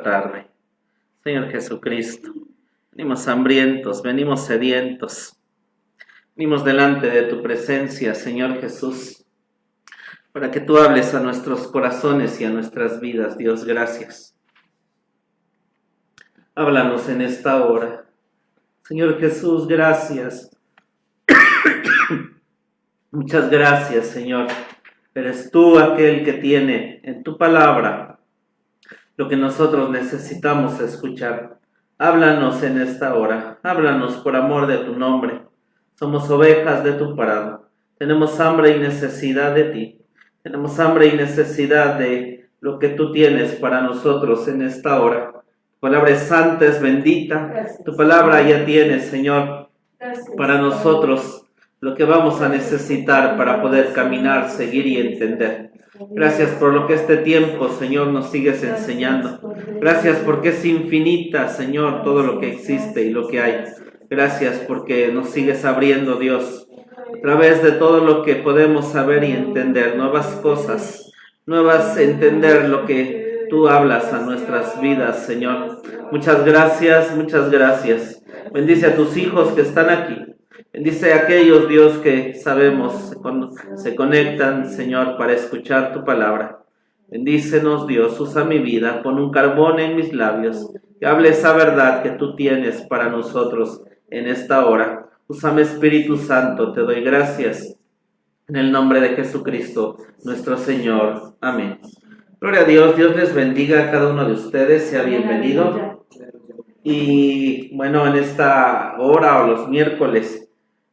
Orarme. Señor Jesucristo, venimos hambrientos, venimos sedientos, venimos delante de tu presencia, Señor Jesús, para que tú hables a nuestros corazones y a nuestras vidas. Dios, gracias. Háblanos en esta hora. Señor Jesús, gracias. Muchas gracias, Señor. Eres tú aquel que tiene en tu palabra lo que nosotros necesitamos escuchar. Háblanos en esta hora. Háblanos por amor de tu nombre. Somos ovejas de tu prado. Tenemos hambre y necesidad de ti. Tenemos hambre y necesidad de lo que tú tienes para nosotros en esta hora. Tu palabra es santa, es bendita. Gracias. Tu palabra ya tiene, Señor, para nosotros lo que vamos a necesitar para poder caminar, seguir y entender. Gracias por lo que este tiempo, Señor, nos sigues enseñando. Gracias porque es infinita, Señor, todo lo que existe y lo que hay. Gracias porque nos sigues abriendo, Dios, a través de todo lo que podemos saber y entender, nuevas cosas, entender lo que tú hablas a nuestras vidas, Señor. Muchas gracias, muchas gracias. Bendice a tus hijos que están aquí. Bendice a aquellos, Dios, que sabemos se conectan, Señor, para escuchar tu palabra. Bendícenos, Dios, usa mi vida, pon un carbón en mis labios, que hable esa verdad que tú tienes para nosotros en esta hora. Úsame, Espíritu Santo, te doy gracias. En el nombre de Jesucristo, nuestro Señor. Amén. Gloria a Dios, Dios les bendiga a cada uno de ustedes, sea bienvenido. Y bueno, en esta hora o los miércoles,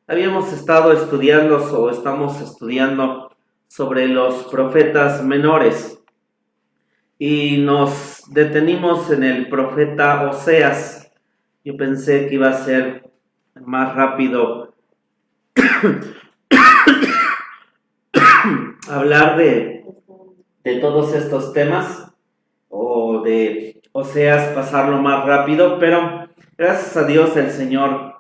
habíamos estado estudiando o estamos estudiando sobre los profetas menores y nos detenimos en el profeta Oseas. Yo pensé que iba a ser más rápido hablar de todos estos temas o de Oseas pasarlo más rápido, pero gracias a Dios el Señor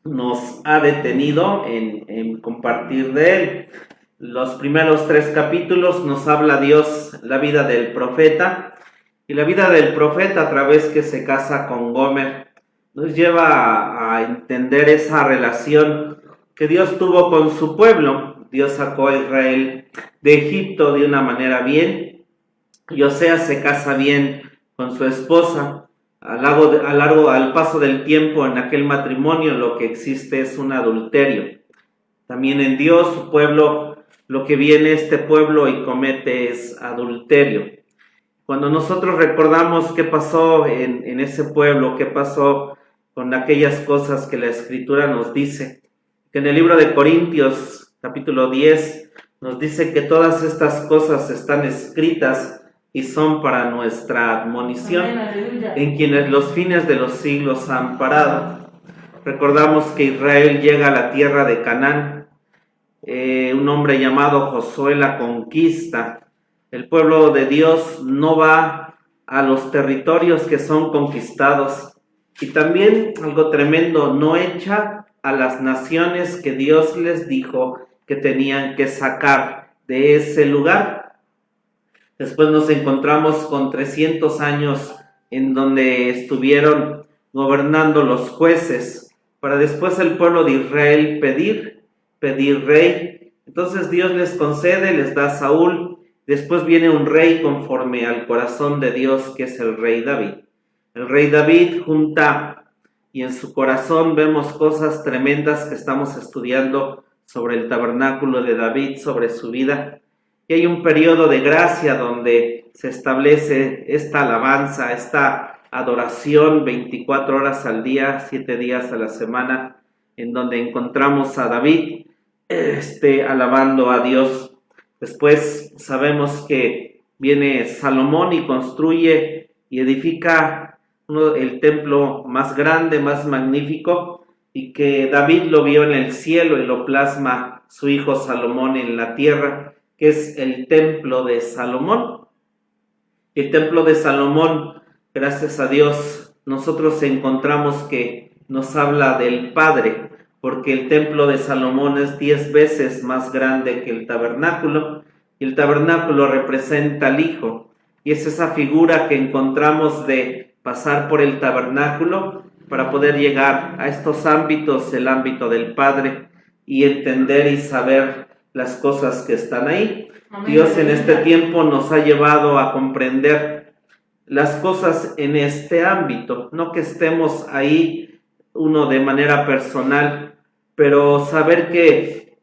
nos ha detenido en compartir de él. Los primeros 3 capítulos nos habla Dios la vida del profeta, y la vida del profeta a través que se casa con Gomer nos lleva a entender esa relación que Dios tuvo con su pueblo. Dios sacó a Israel de Egipto de una manera bien, y Oseas se casa bien con su esposa. Al paso del tiempo en aquel matrimonio lo que existe es un adulterio. También en Dios, su pueblo, lo que viene este pueblo y comete es adulterio. Cuando nosotros recordamos qué pasó en ese pueblo, qué pasó con aquellas cosas que la Escritura nos dice, que en el libro de Corintios, capítulo 10, nos dice que todas estas cosas están escritas y son para nuestra admonición, en quienes los fines de los siglos han parado. Recordamos que Israel llega a la tierra de Canaán, un hombre llamado Josué la conquista. El pueblo de Dios no va a los territorios que son conquistados, y también algo tremendo, no echa a las naciones que Dios les dijo que tenían que sacar de ese lugar. Después nos encontramos con 300 años en donde estuvieron gobernando los jueces, para después el pueblo de Israel pedir rey. Entonces Dios les concede, les da a Saúl, después viene un rey conforme al corazón de Dios, que es el rey David. El rey David junta, y en su corazón vemos cosas tremendas que estamos estudiando sobre el tabernáculo de David, sobre su vida. Y hay un periodo de gracia donde se establece esta alabanza, esta adoración 24 horas al día, 7 días a la semana, en donde encontramos a David alabando a Dios. Después sabemos que viene Salomón y construye y edifica el templo más grande, más magnífico, y que David lo vio en el cielo y lo plasma su hijo Salomón en la tierra, que es el templo de Salomón. El templo de Salomón, gracias a Dios, nosotros encontramos que nos habla del Padre, porque el templo de Salomón es 10 veces más grande que el tabernáculo, y el tabernáculo representa al Hijo. y es esa figura que encontramos de pasar por el tabernáculo para poder llegar a estos ámbitos, el ámbito del Padre, y entender y saber las cosas que están ahí. Amén. Dios en este tiempo nos ha llevado a comprender las cosas en este ámbito, no que estemos ahí uno de manera personal, pero saber que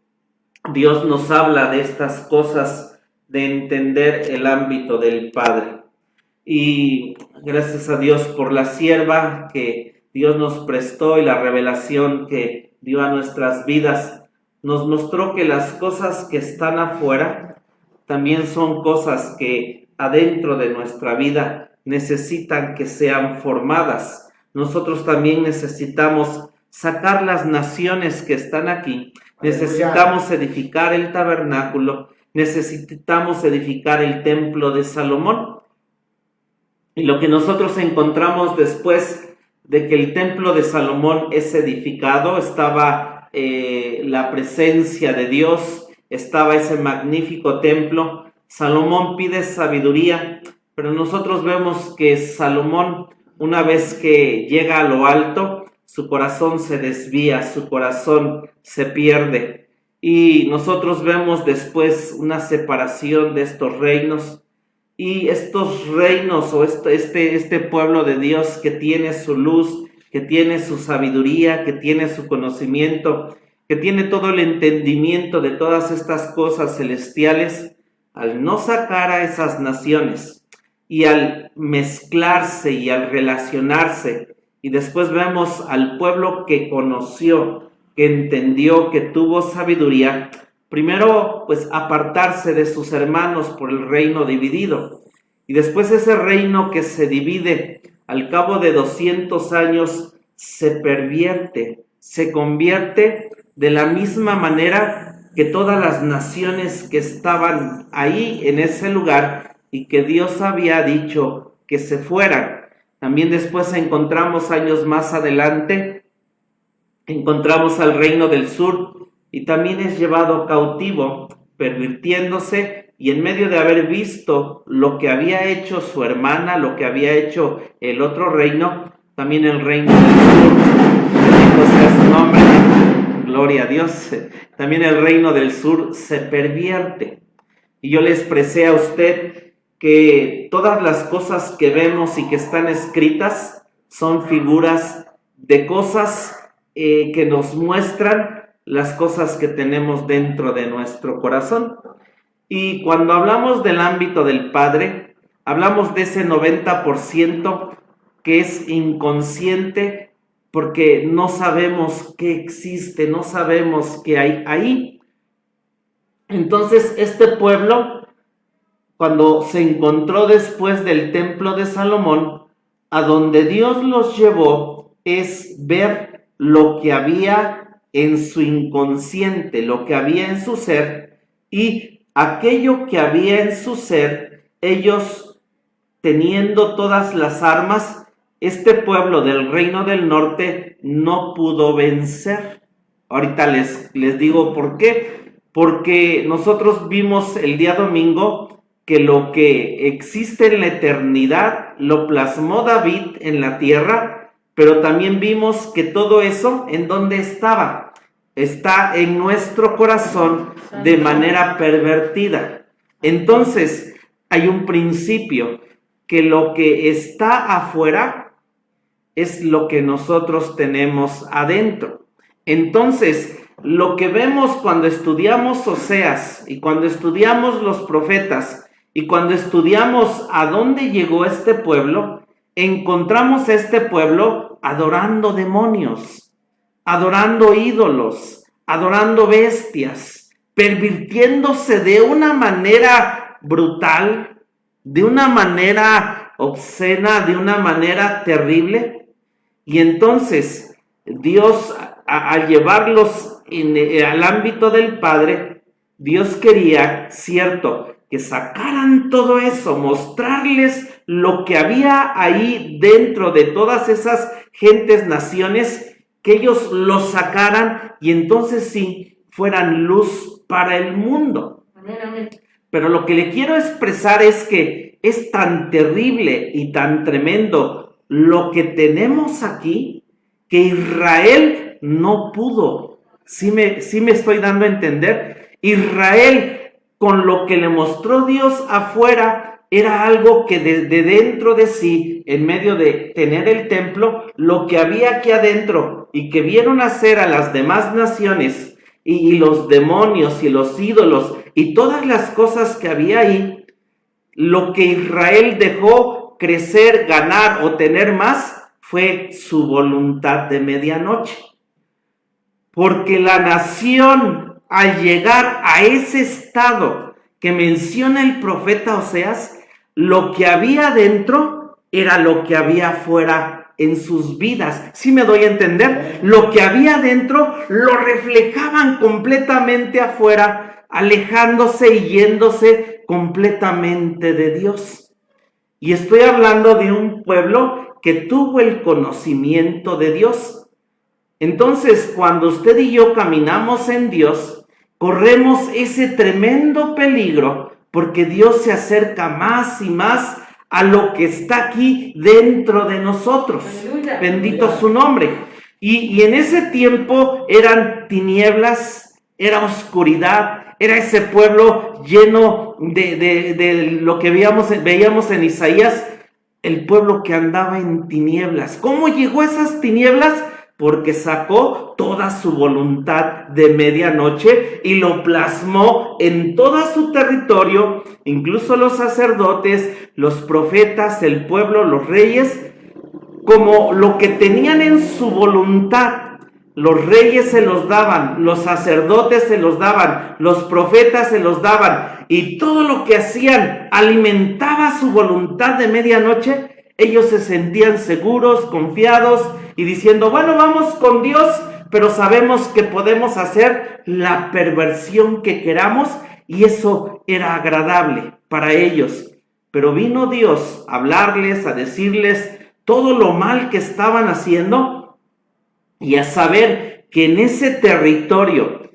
Dios nos habla de estas cosas, de entender el ámbito del Padre. Y gracias a Dios por la sierva que Dios nos prestó y la revelación que dio a nuestras vidas, nos mostró que las cosas que están afuera también son cosas que adentro de nuestra vida necesitan que sean formadas. Nosotros también necesitamos sacar las naciones que están aquí, necesitamos edificar el tabernáculo, necesitamos edificar el templo de Salomón. Y lo que nosotros encontramos después de que el templo de Salomón es edificado, estaba la presencia de Dios, estaba ese magnífico templo. Salomón pide sabiduría, pero nosotros vemos que Salomón, una vez que llega a lo alto, su corazón se desvía, su corazón se pierde. Y nosotros vemos después una separación de estos reinos. Y estos reinos o este pueblo de Dios que tiene su luz, que tiene su sabiduría, que tiene su conocimiento, que tiene todo el entendimiento de todas estas cosas celestiales, al no sacar a esas naciones y al mezclarse y al relacionarse, y después vemos al pueblo que conoció, que entendió, que tuvo sabiduría, primero, pues apartarse de sus hermanos por el reino dividido. Y después ese reino que se divide, al cabo de 200 años, se pervierte, se convierte de la misma manera que todas las naciones que estaban ahí en ese lugar y que Dios había dicho que se fueran. También después encontramos años más adelante, encontramos al reino del sur, y también es llevado cautivo, pervirtiéndose, y en medio de haber visto lo que había hecho su hermana, lo que había hecho el otro reino, también el reino del sur, bendito sea su nombre, gloria a Dios, también el reino del sur se pervierte. Y yo le expresé a usted que todas las cosas que vemos y que están escritas son figuras de cosas que nos muestran las cosas que tenemos dentro de nuestro corazón. Y cuando hablamos del ámbito del Padre, hablamos de ese 90% que es inconsciente porque no sabemos qué existe, no sabemos qué hay ahí. Entonces este pueblo, cuando se encontró después del templo de Salomón, a donde Dios los llevó es ver lo que había en su inconsciente, lo que había en su ser, y aquello que había en su ser, ellos teniendo todas las armas, este pueblo del reino del norte no pudo vencer. Ahorita les digo por qué. Porque nosotros vimos el día domingo que lo que existe en la eternidad lo plasmó David en la tierra, pero también vimos que todo eso, ¿en dónde estaba? Está en nuestro corazón de manera pervertida. Entonces, hay un principio, que lo que está afuera es lo que nosotros tenemos adentro. Entonces, lo que vemos cuando estudiamos Oseas y cuando estudiamos los profetas y cuando estudiamos a dónde llegó este pueblo, encontramos a este pueblo adorando demonios, adorando ídolos, adorando bestias, pervirtiéndose de una manera brutal, de una manera obscena, de una manera terrible. Y entonces Dios, al llevarlos al ámbito del Padre, Dios quería, cierto, que sacaran todo eso, mostrarles lo que había ahí dentro de todas esas gentes, naciones, que ellos lo sacaran y entonces sí fueran luz para el mundo. Amén, amén. Pero lo que le quiero expresar es que es tan terrible y tan tremendo lo que tenemos aquí, que Israel no pudo. ¿Sí me estoy dando a entender? Israel, con lo que le mostró Dios afuera, era algo que de dentro de sí, en medio de tener el templo, lo que había aquí adentro y que vieron hacer a las demás naciones y los demonios y los ídolos y todas las cosas que había ahí, lo que Israel dejó crecer, ganar o tener más fue su voluntad de medianoche. Porque la nación, al llegar a ese estado que menciona el profeta Oseas, lo que había dentro era lo que había afuera en sus vidas. ¿Sí me doy a entender? Lo que había dentro lo reflejaban completamente afuera, alejándose y yéndose completamente de Dios. Y estoy hablando de un pueblo que tuvo el conocimiento de Dios. Entonces, cuando usted y yo caminamos en Dios, corremos ese tremendo peligro, porque Dios se acerca más y más a lo que está aquí dentro de nosotros. Aleluya. Bendito su nombre. Y en ese tiempo eran tinieblas, era oscuridad, era ese pueblo lleno de lo que veíamos en Isaías, el pueblo que andaba en tinieblas. ¿Cómo llegó a esas tinieblas? Porque sacó toda su voluntad de medianoche y lo plasmó en todo su territorio, incluso los sacerdotes, los profetas, el pueblo, los reyes, como lo que tenían en su voluntad. Los reyes se los daban, los sacerdotes se los daban, los profetas se los daban, y todo lo que hacían alimentaba su voluntad de medianoche. Ellos se sentían seguros, confiados y diciendo, bueno, vamos con Dios, pero sabemos que podemos hacer la perversión que queramos, y eso era agradable para ellos. Pero vino Dios a hablarles, a decirles todo lo mal que estaban haciendo y a saber que en ese territorio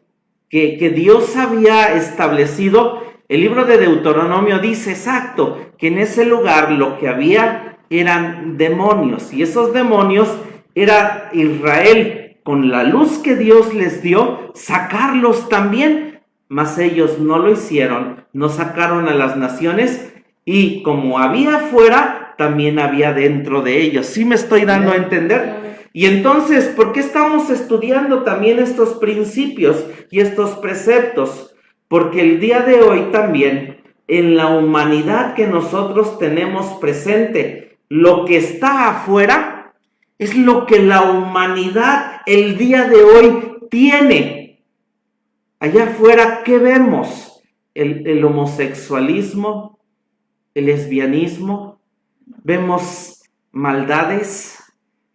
que Dios había establecido, el libro de Deuteronomio dice exacto que en ese lugar lo que había eran demonios, y esos demonios era Israel, con la luz que Dios les dio, sacarlos también, mas ellos no lo hicieron, no sacaron a las naciones, y como había afuera, también había dentro de ellos. ¿Sí me estoy dando a entender? Y entonces, ¿por qué estamos estudiando también estos principios y estos preceptos? Porque el día de hoy también, en la humanidad que nosotros tenemos presente, lo que está afuera es lo que la humanidad el día de hoy tiene. Allá afuera, ¿qué vemos? El homosexualismo, el lesbianismo, vemos maldades,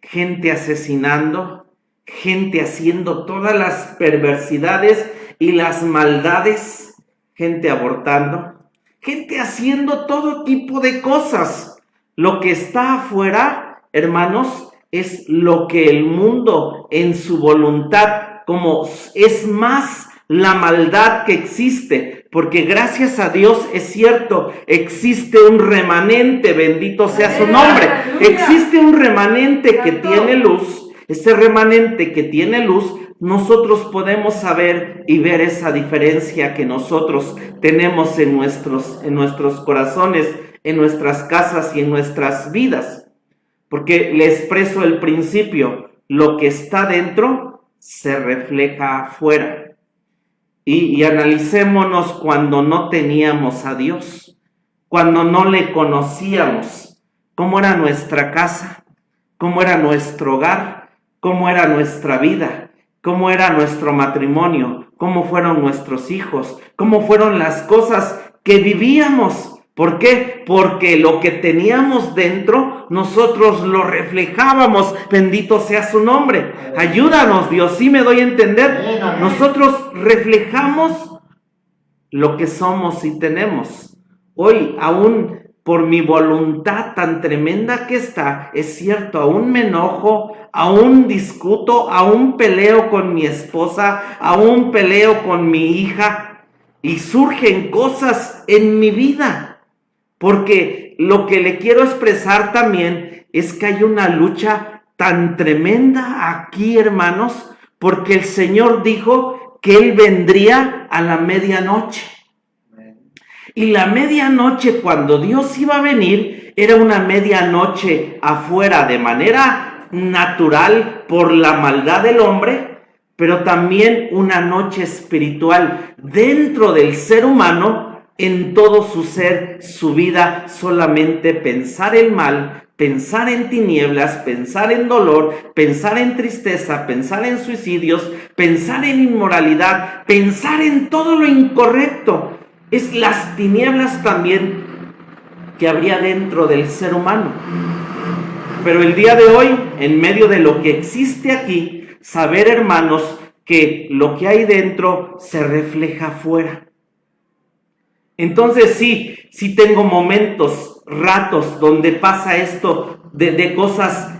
gente asesinando, gente haciendo todas las perversidades y las maldades, gente abortando, gente haciendo todo tipo de cosas. Lo que está afuera, hermanos, es lo que el mundo en su voluntad, como es más la maldad que existe, porque gracias a Dios es cierto, existe un remanente, bendito sea su nombre, existe un remanente que tiene luz. Ese remanente que tiene luz, nosotros podemos saber y ver esa diferencia que nosotros tenemos en nuestros corazones, en nuestras casas y en nuestras vidas. Porque le expreso el principio, lo que está dentro se refleja afuera. Y analicémonos cuando no teníamos a Dios, cuando no le conocíamos, cómo era nuestra casa, cómo era nuestro hogar, cómo era nuestra vida, cómo era nuestro matrimonio, cómo fueron nuestros hijos, cómo fueron las cosas que vivíamos. ¿Por qué? Porque lo que teníamos dentro, nosotros lo reflejábamos. Bendito sea su nombre. Ayúdanos, Dios, ¿sí me doy a entender? Nosotros reflejamos lo que somos y tenemos. Hoy, aún por mi voluntad tan tremenda que está, es cierto, aún me enojo, aún discuto, aún peleo con mi esposa, aún peleo con mi hija, y surgen cosas en mi vida. porque lo que le quiero expresar también es que hay una lucha tan tremenda aquí, hermanos, porque el Señor dijo que Él vendría a la medianoche. Y la medianoche, cuando Dios iba a venir, era una medianoche afuera de manera natural por la maldad del hombre, pero también una noche espiritual dentro del ser humano, en todo su ser, su vida, solamente pensar en mal, pensar en tinieblas, pensar en dolor, pensar en tristeza, pensar en suicidios, pensar en inmoralidad, pensar en todo lo incorrecto. Es las tinieblas también que habría dentro del ser humano. Pero el día de hoy, en medio de lo que existe aquí, saber, hermanos, que lo que hay dentro se refleja afuera. Entonces sí tengo momentos, ratos, donde pasa esto de cosas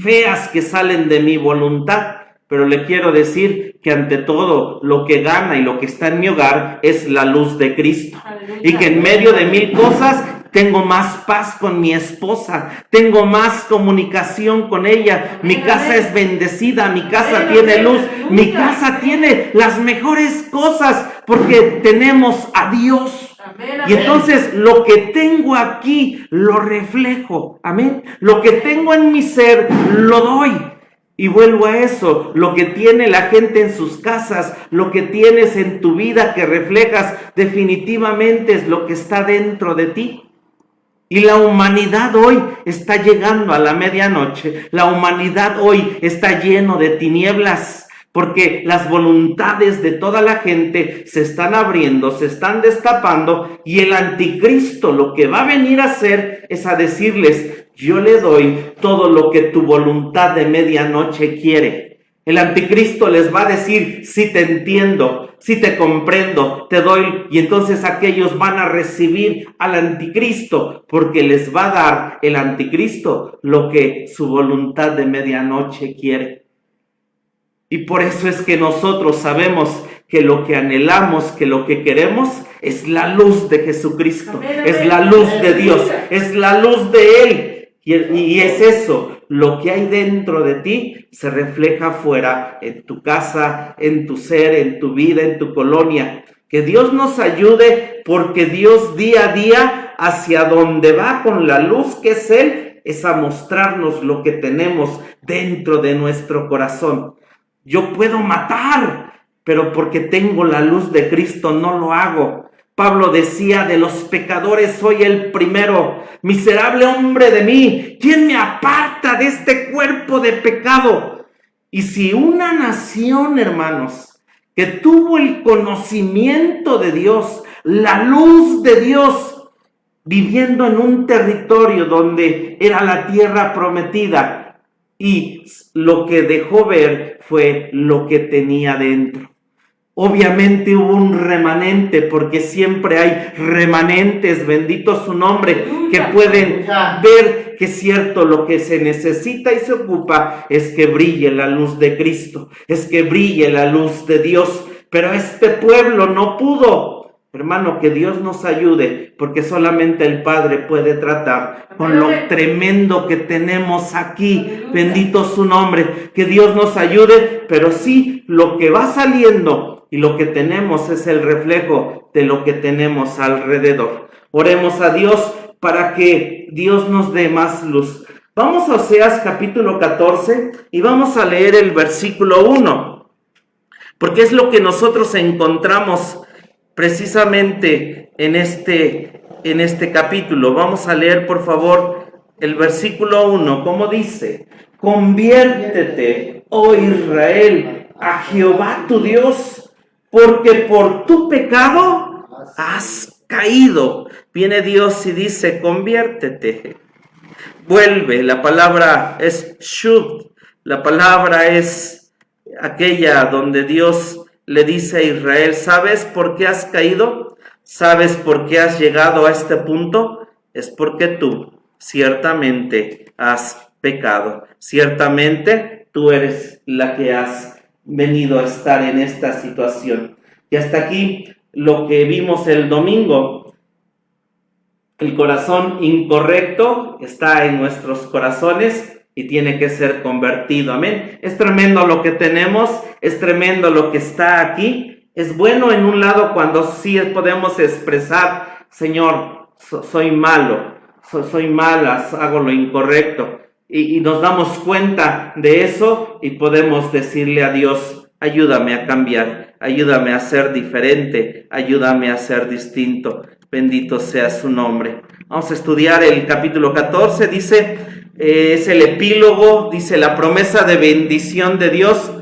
feas que salen de mi voluntad. Pero le quiero decir que ante todo lo que gana y lo que está en mi hogar es la luz de Cristo. Aleluya. Y que en medio de mil cosas tengo más paz con mi esposa, tengo más comunicación con ella, mi casa es bendecida, mi casa tiene luz, mi casa tiene las mejores cosas porque tenemos a Dios. Y entonces lo que tengo aquí lo reflejo, amén. Lo que tengo en mi ser lo doy. Y vuelvo a eso, lo que tiene la gente en sus casas, lo que tienes en tu vida que reflejas, definitivamente es lo que está dentro de ti. Y la humanidad hoy está llegando a la medianoche, la humanidad hoy está lleno de tinieblas, porque las voluntades de toda la gente se están abriendo, se están destapando, y el anticristo lo que va a venir a hacer es a decirles: yo le doy todo lo que tu voluntad de medianoche quiere. El anticristo les va a decir: sí te entiendo, sí te comprendo, te doy. Y entonces aquellos van a recibir al anticristo, porque les va a dar el anticristo lo que su voluntad de medianoche quiere. Y por eso es que nosotros sabemos que lo que anhelamos, que lo que queremos es la luz de Jesucristo, amén, es la luz de Dios, es la luz de Él. Y es eso, lo que hay dentro de ti se refleja afuera, en tu casa, en tu ser, en tu vida, en tu colonia. Que Dios nos ayude, porque Dios día a día, hacia donde va con la luz que es Él, es a mostrarnos lo que tenemos dentro de nuestro corazón. Yo puedo matar, pero porque tengo la luz de Cristo no lo hago. Pablo decía: de los pecadores soy el primero, miserable hombre de mí, ¿quién me aparta de este cuerpo de pecado? Y si una nación, hermanos, que tuvo el conocimiento de Dios, la luz de Dios, viviendo en un territorio donde era la tierra prometida, y lo que dejó ver fue lo que tenía dentro. Obviamente hubo un remanente, porque siempre hay remanentes, bendito su nombre, que pueden ver que es cierto, lo que se necesita y se ocupa es que brille la luz de Cristo, es que brille la luz de Dios. Pero este pueblo no pudo. Hermano, que Dios nos ayude, porque solamente el Padre puede tratar con lo tremendo que tenemos aquí. Bendito su nombre. Que Dios nos ayude, pero sí, lo que va saliendo y lo que tenemos es el reflejo de lo que tenemos alrededor. Oremos a Dios para que Dios nos dé más luz. Vamos a Oseas capítulo 14 y vamos a leer el versículo 1, porque es lo que nosotros encontramos precisamente en este capítulo. Vamos a leer, por favor, el versículo 1, como dice: conviértete, oh Israel, a Jehová tu Dios, porque por tu pecado has caído. Viene Dios y dice: conviértete, vuelve. La palabra es shub, la palabra es aquella donde Dios le dice a Israel: ¿sabes por qué has caído? ¿Sabes por qué has llegado a este punto? Es porque tú ciertamente has pecado. Ciertamente tú eres la que has venido a estar en esta situación. Y hasta aquí lo que vimos el domingo. El corazón incorrecto está en nuestros corazones y tiene que ser convertido. Amén. Es tremendo lo que tenemos, es tremendo lo que está aquí. Es bueno en un lado cuando sí podemos expresar, Señor, soy malo, soy mala, hago lo incorrecto. Y nos damos cuenta de eso y podemos decirle a Dios, ayúdame a cambiar, ayúdame a ser diferente, ayúdame a ser distinto. Bendito sea su nombre. Vamos a estudiar el capítulo 14, dice, es el epílogo, dice la promesa de bendición de Dios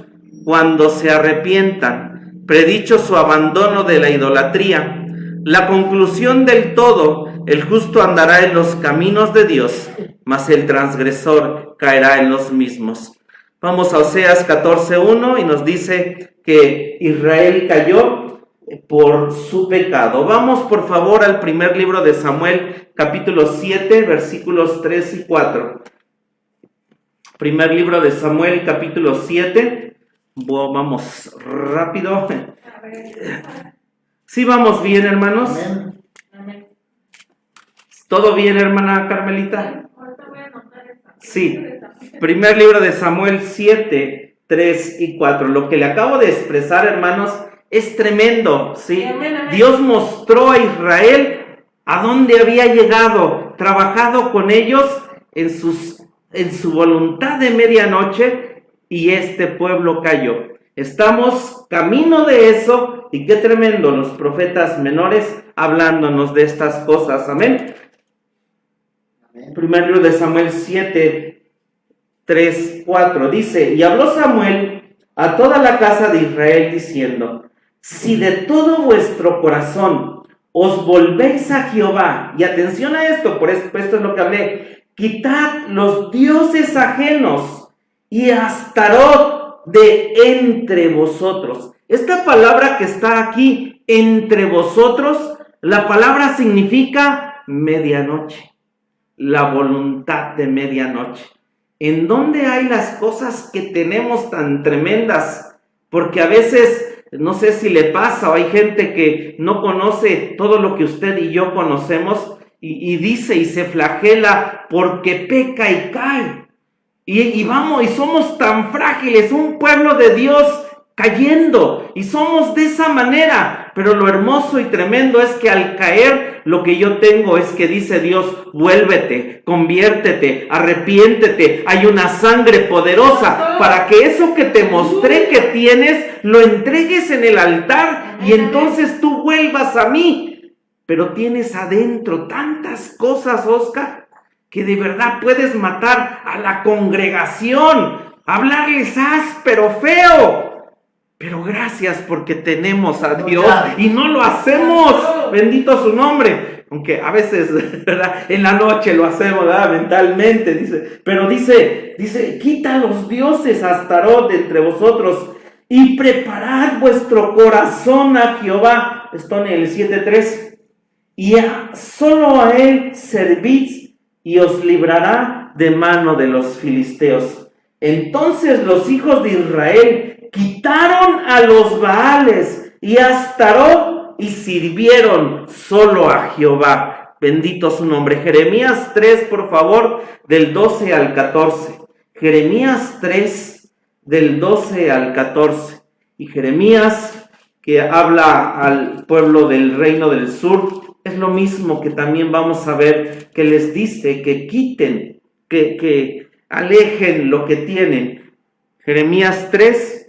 cuando se arrepientan, predicho su abandono de la idolatría, la conclusión del todo, el justo andará en los caminos de Dios, mas el transgresor caerá en los mismos. Vamos a Oseas 14:1 y nos dice que Israel cayó por su pecado. Vamos por favor al primer libro de Samuel, capítulo 7, versículos 3 y 4. Primer libro de Samuel, capítulo 7. Vamos rápido. ¿Sí vamos bien, hermanos? Amén. ¿Todo bien, hermana Carmelita? Sí. Primer libro de Samuel 7, 3 y 4. Lo que le acabo de expresar, hermanos, es tremendo, ¿sí? Amén, amén. Dios mostró a Israel a dónde había llegado, trabajado con ellos en su voluntad de medianoche, y este pueblo cayó. Estamos camino de eso, y qué tremendo, los profetas menores hablándonos de estas cosas, amén. Primer libro de Samuel 7, 3, 4, dice, y habló Samuel a toda la casa de Israel diciendo, si de todo vuestro corazón os volvéis a Jehová, y atención a esto, por esto es lo que hablé, quitad los dioses ajenos y Astarot de entre vosotros. Esta palabra que está aquí, entre vosotros, la palabra significa medianoche, la voluntad de medianoche. ¿En dónde hay las cosas que tenemos tan tremendas? Porque a veces, no sé si le pasa, o hay gente que no conoce todo lo que usted y yo conocemos, y dice y se flagela porque peca y cae. Y vamos, y somos tan frágiles, un pueblo de Dios cayendo, y somos de esa manera. Pero lo hermoso y tremendo es que al caer, lo que yo tengo es que dice Dios, vuélvete, conviértete, arrepiéntete, hay una sangre poderosa para que eso que te mostré que tienes, lo entregues en el altar y entonces tú vuelvas a mí. Pero tienes adentro tantas cosas, Oscar, que de verdad puedes matar a la congregación, hablarles áspero, feo. Pero gracias porque tenemos a Dios y no lo hacemos. Bendito su nombre. Aunque a veces, ¿verdad?, en la noche lo hacemos, ¿verdad?, mentalmente, dice. Pero dice, quita los dioses Astarot de entre vosotros y preparad vuestro corazón a Jehová. Esto en el 7:3. Y solo a él servid y os librará de mano de los filisteos. Entonces los hijos de Israel quitaron a los Baales y a Astarot y sirvieron solo a Jehová. Bendito su nombre. Jeremías 3, por favor, del 12 al 14. Jeremías 3, del 12 al 14. Y Jeremías, que habla al pueblo del reino del sur, es lo mismo que también vamos a ver, que les dice que quiten, que alejen lo que tienen. Jeremías 3,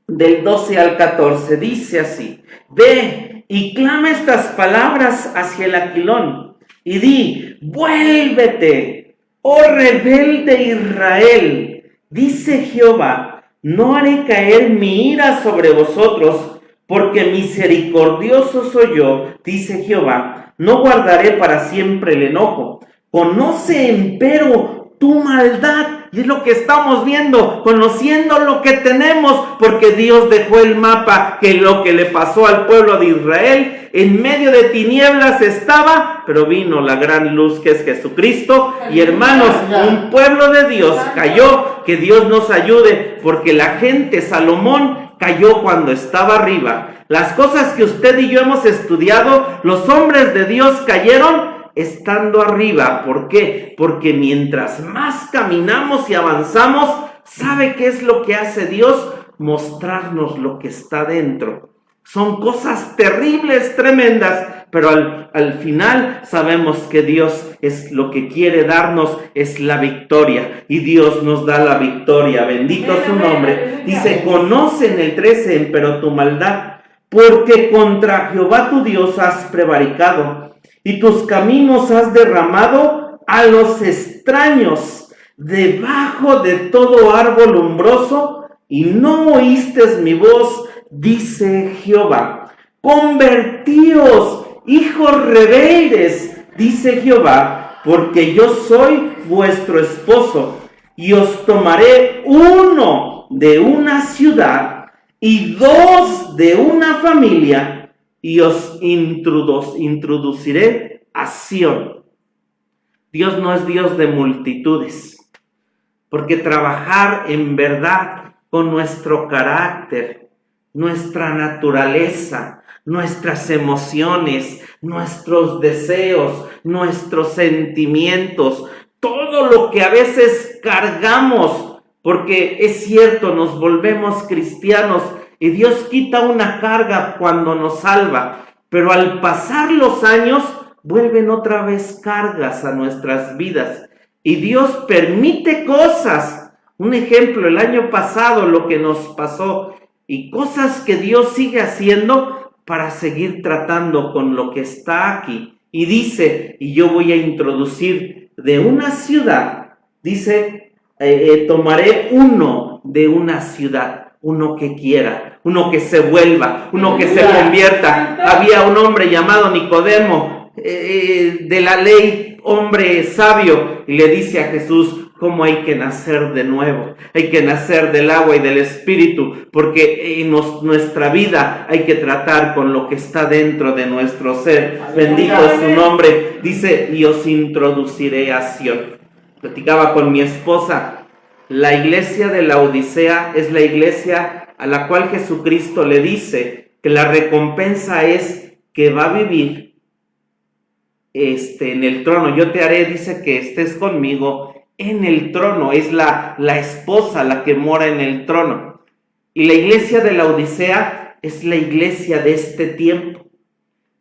del 12 al 14, dice así: ve y clama estas palabras hacia el Aquilón, y di, vuélvete, oh rebelde Israel, dice Jehová, no haré caer mi ira sobre vosotros, porque misericordioso soy yo, dice Jehová, no guardaré para siempre el enojo. Conoce empero tu maldad, y es lo que estamos viendo, conociendo lo que tenemos, porque Dios dejó el mapa, que lo que le pasó al pueblo de Israel, en medio de tinieblas estaba, pero vino la gran luz que es Jesucristo, y hermanos, un pueblo de Dios cayó. Que Dios nos ayude, porque la gente, Salomón, cayó cuando estaba arriba. Las cosas que usted y yo hemos estudiado, los hombres de Dios cayeron estando arriba. ¿Por qué? Porque mientras más caminamos y avanzamos, ¿sabe qué es lo que hace Dios? Mostrarnos lo que está dentro. Son cosas terribles, tremendas, pero al final sabemos que Dios es lo que quiere darnos, es la victoria, y Dios nos da la victoria. Bendito su nombre. Dice, conocen el 13, pero tu maldad, porque contra Jehová tu Dios has prevaricado, y tus caminos has derramado a los extraños debajo de todo árbol umbroso, y no oíste mi voz, dice Jehová. Convertíos, hijos rebeldes, dice Jehová, porque yo soy vuestro esposo, y os tomaré uno de una ciudad y dos de una familia, y os introduciré a Sión. Dios no es Dios de multitudes, porque trabajar en verdad con nuestro carácter, nuestra naturaleza, nuestras emociones, nuestros deseos, nuestros sentimientos, todo lo que a veces cargamos, porque es cierto, nos volvemos cristianos y Dios quita una carga cuando nos salva, pero al pasar los años vuelven otra vez cargas a nuestras vidas y Dios permite cosas. Un ejemplo, el año pasado lo que nos pasó y cosas que Dios sigue haciendo para seguir tratando con lo que está aquí. Y dice, y yo voy a introducir de una ciudad, dice, tomaré uno de una ciudad, uno que quiera, uno que se vuelva, uno que se convierta. Había un hombre llamado Nicodemo, de la ley, hombre sabio, y le dice a Jesús, cómo hay que nacer de nuevo, hay que nacer del agua y del espíritu, porque en nuestra vida hay que tratar con lo que está dentro de nuestro ser. Bendito es su nombre. Dice, y os introduciré a Sión. Platicaba con mi esposa, la iglesia de la Odisea es la iglesia a la cual Jesucristo le dice que la recompensa es que va a vivir en el trono. Yo te haré, dice, que estés conmigo en el trono. Es la esposa la que mora en el trono. Y la iglesia de la Odisea es la iglesia de este tiempo.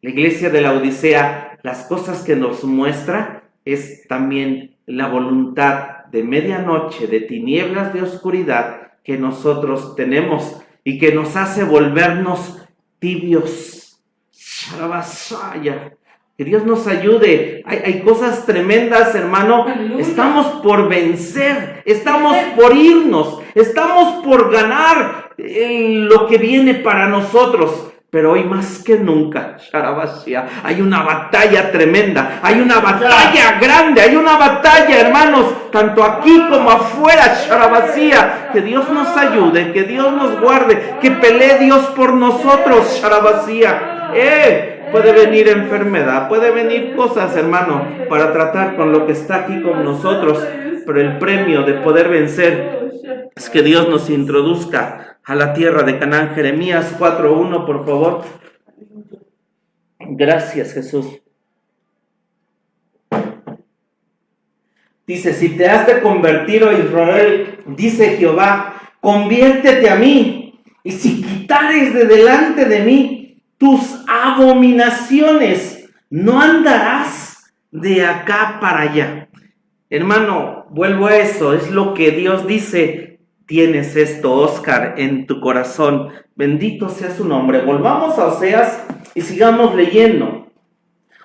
La iglesia de la Odisea, las cosas que nos muestra es también la voluntad de medianoche, de tinieblas, de oscuridad que nosotros tenemos y que nos hace volvernos tibios. Sharabasaya. Que Dios nos ayude. Hay cosas tremendas, hermano. Aleluya. Estamos por vencer, estamos por irnos, estamos por ganar lo que viene para nosotros. Pero hoy más que nunca, Sharabasia, hay una batalla tremenda, hay una batalla grande, hay una batalla, hermanos, tanto aquí como afuera, Sharabasia. Que Dios nos ayude, que Dios nos guarde, que pelee Dios por nosotros, Sharabasia. Puede venir enfermedad, puede venir cosas, hermano, para tratar con lo que está aquí con nosotros, pero el premio de poder vencer es que Dios nos introduzca a la tierra de Canaán. Jeremías 4:1, por favor. Gracias, Jesús. Dice, si te has de convertir, oh Israel, dice Jehová, conviértete a mí, y si quitares de delante de mí tus abominaciones, no andarás de acá para allá. Hermano, vuelvo a eso, es lo que Dios dice. Tienes esto, Oscar, en tu corazón. Bendito sea su nombre. Volvamos a Oseas y sigamos leyendo.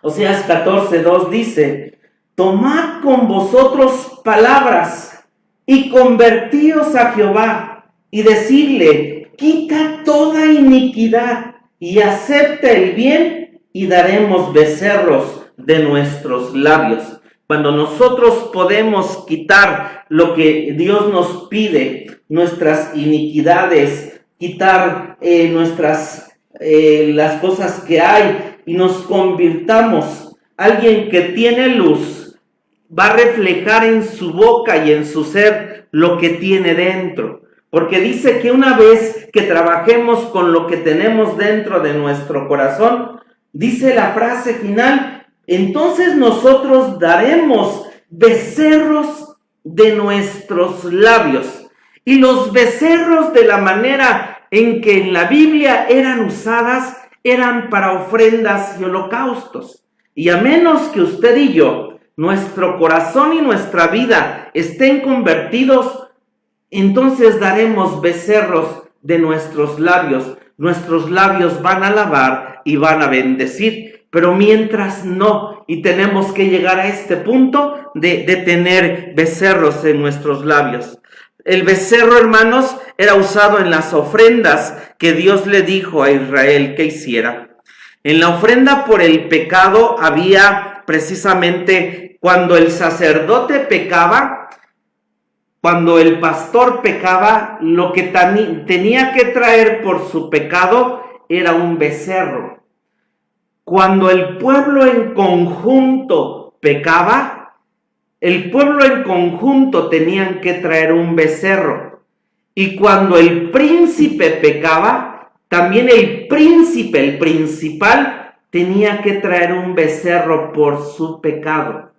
Oseas 14:2 dice, tomad con vosotros palabras y convertíos a Jehová y decidle, quita toda iniquidad y acepta el bien y daremos becerros de nuestros labios. Cuando nosotros podemos quitar lo que Dios nos pide, nuestras iniquidades, quitar las cosas que hay y nos convirtamos, alguien que tiene luz va a reflejar en su boca y en su ser lo que tiene dentro. Porque dice que una vez que trabajemos con lo que tenemos dentro de nuestro corazón, dice la frase final, entonces nosotros daremos becerros de nuestros labios. Y los becerros, de la manera en que en la Biblia eran usadas, eran para ofrendas y holocaustos. Y a menos que usted y yo, nuestro corazón y nuestra vida estén convertidos, entonces daremos becerros de nuestros labios. Nuestros labios van a alabar y van a bendecir. Pero mientras no, y tenemos que llegar a este punto de tener becerros en nuestros labios. El becerro, hermanos, era usado en las ofrendas que Dios le dijo a Israel que hiciera. En la ofrenda por el pecado había precisamente cuando el sacerdote pecaba, cuando el pastor pecaba, lo que tenía que traer por su pecado era un becerro. Cuando el pueblo en conjunto pecaba, el pueblo en conjunto tenían que traer un becerro. Y cuando el príncipe pecaba, también el príncipe, el principal, tenía que traer un becerro por su pecado.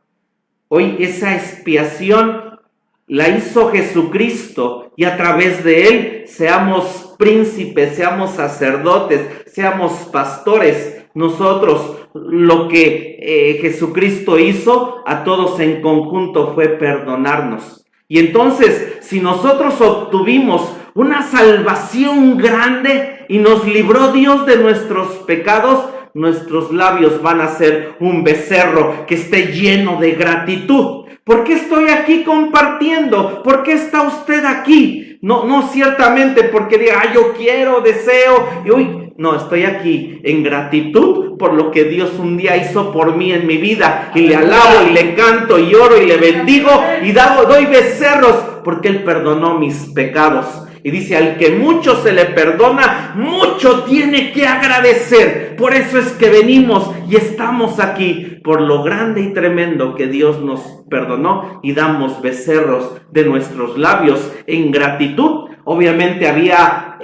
Hoy esa expiación la hizo Jesucristo, y a través de él seamos príncipes, seamos sacerdotes, seamos pastores. Nosotros, lo que Jesucristo hizo a todos en conjunto fue perdonarnos. Y entonces, si nosotros obtuvimos una salvación grande y nos libró Dios de nuestros pecados, nuestros labios van a ser un becerro que esté lleno de gratitud. ¿Por qué estoy aquí compartiendo? ¿Por qué está usted aquí? No ciertamente porque diga, yo quiero, deseo, y hoy no, estoy aquí en gratitud por lo que Dios un día hizo por mí en mi vida, y le alabo y le canto y oro y le bendigo y doy becerros porque Él perdonó mis pecados. Y dice, al que mucho se le perdona, mucho tiene que agradecer. Por eso es que venimos y estamos aquí, por lo grande y tremendo que Dios nos perdonó, y damos becerros de nuestros labios en gratitud. Obviamente había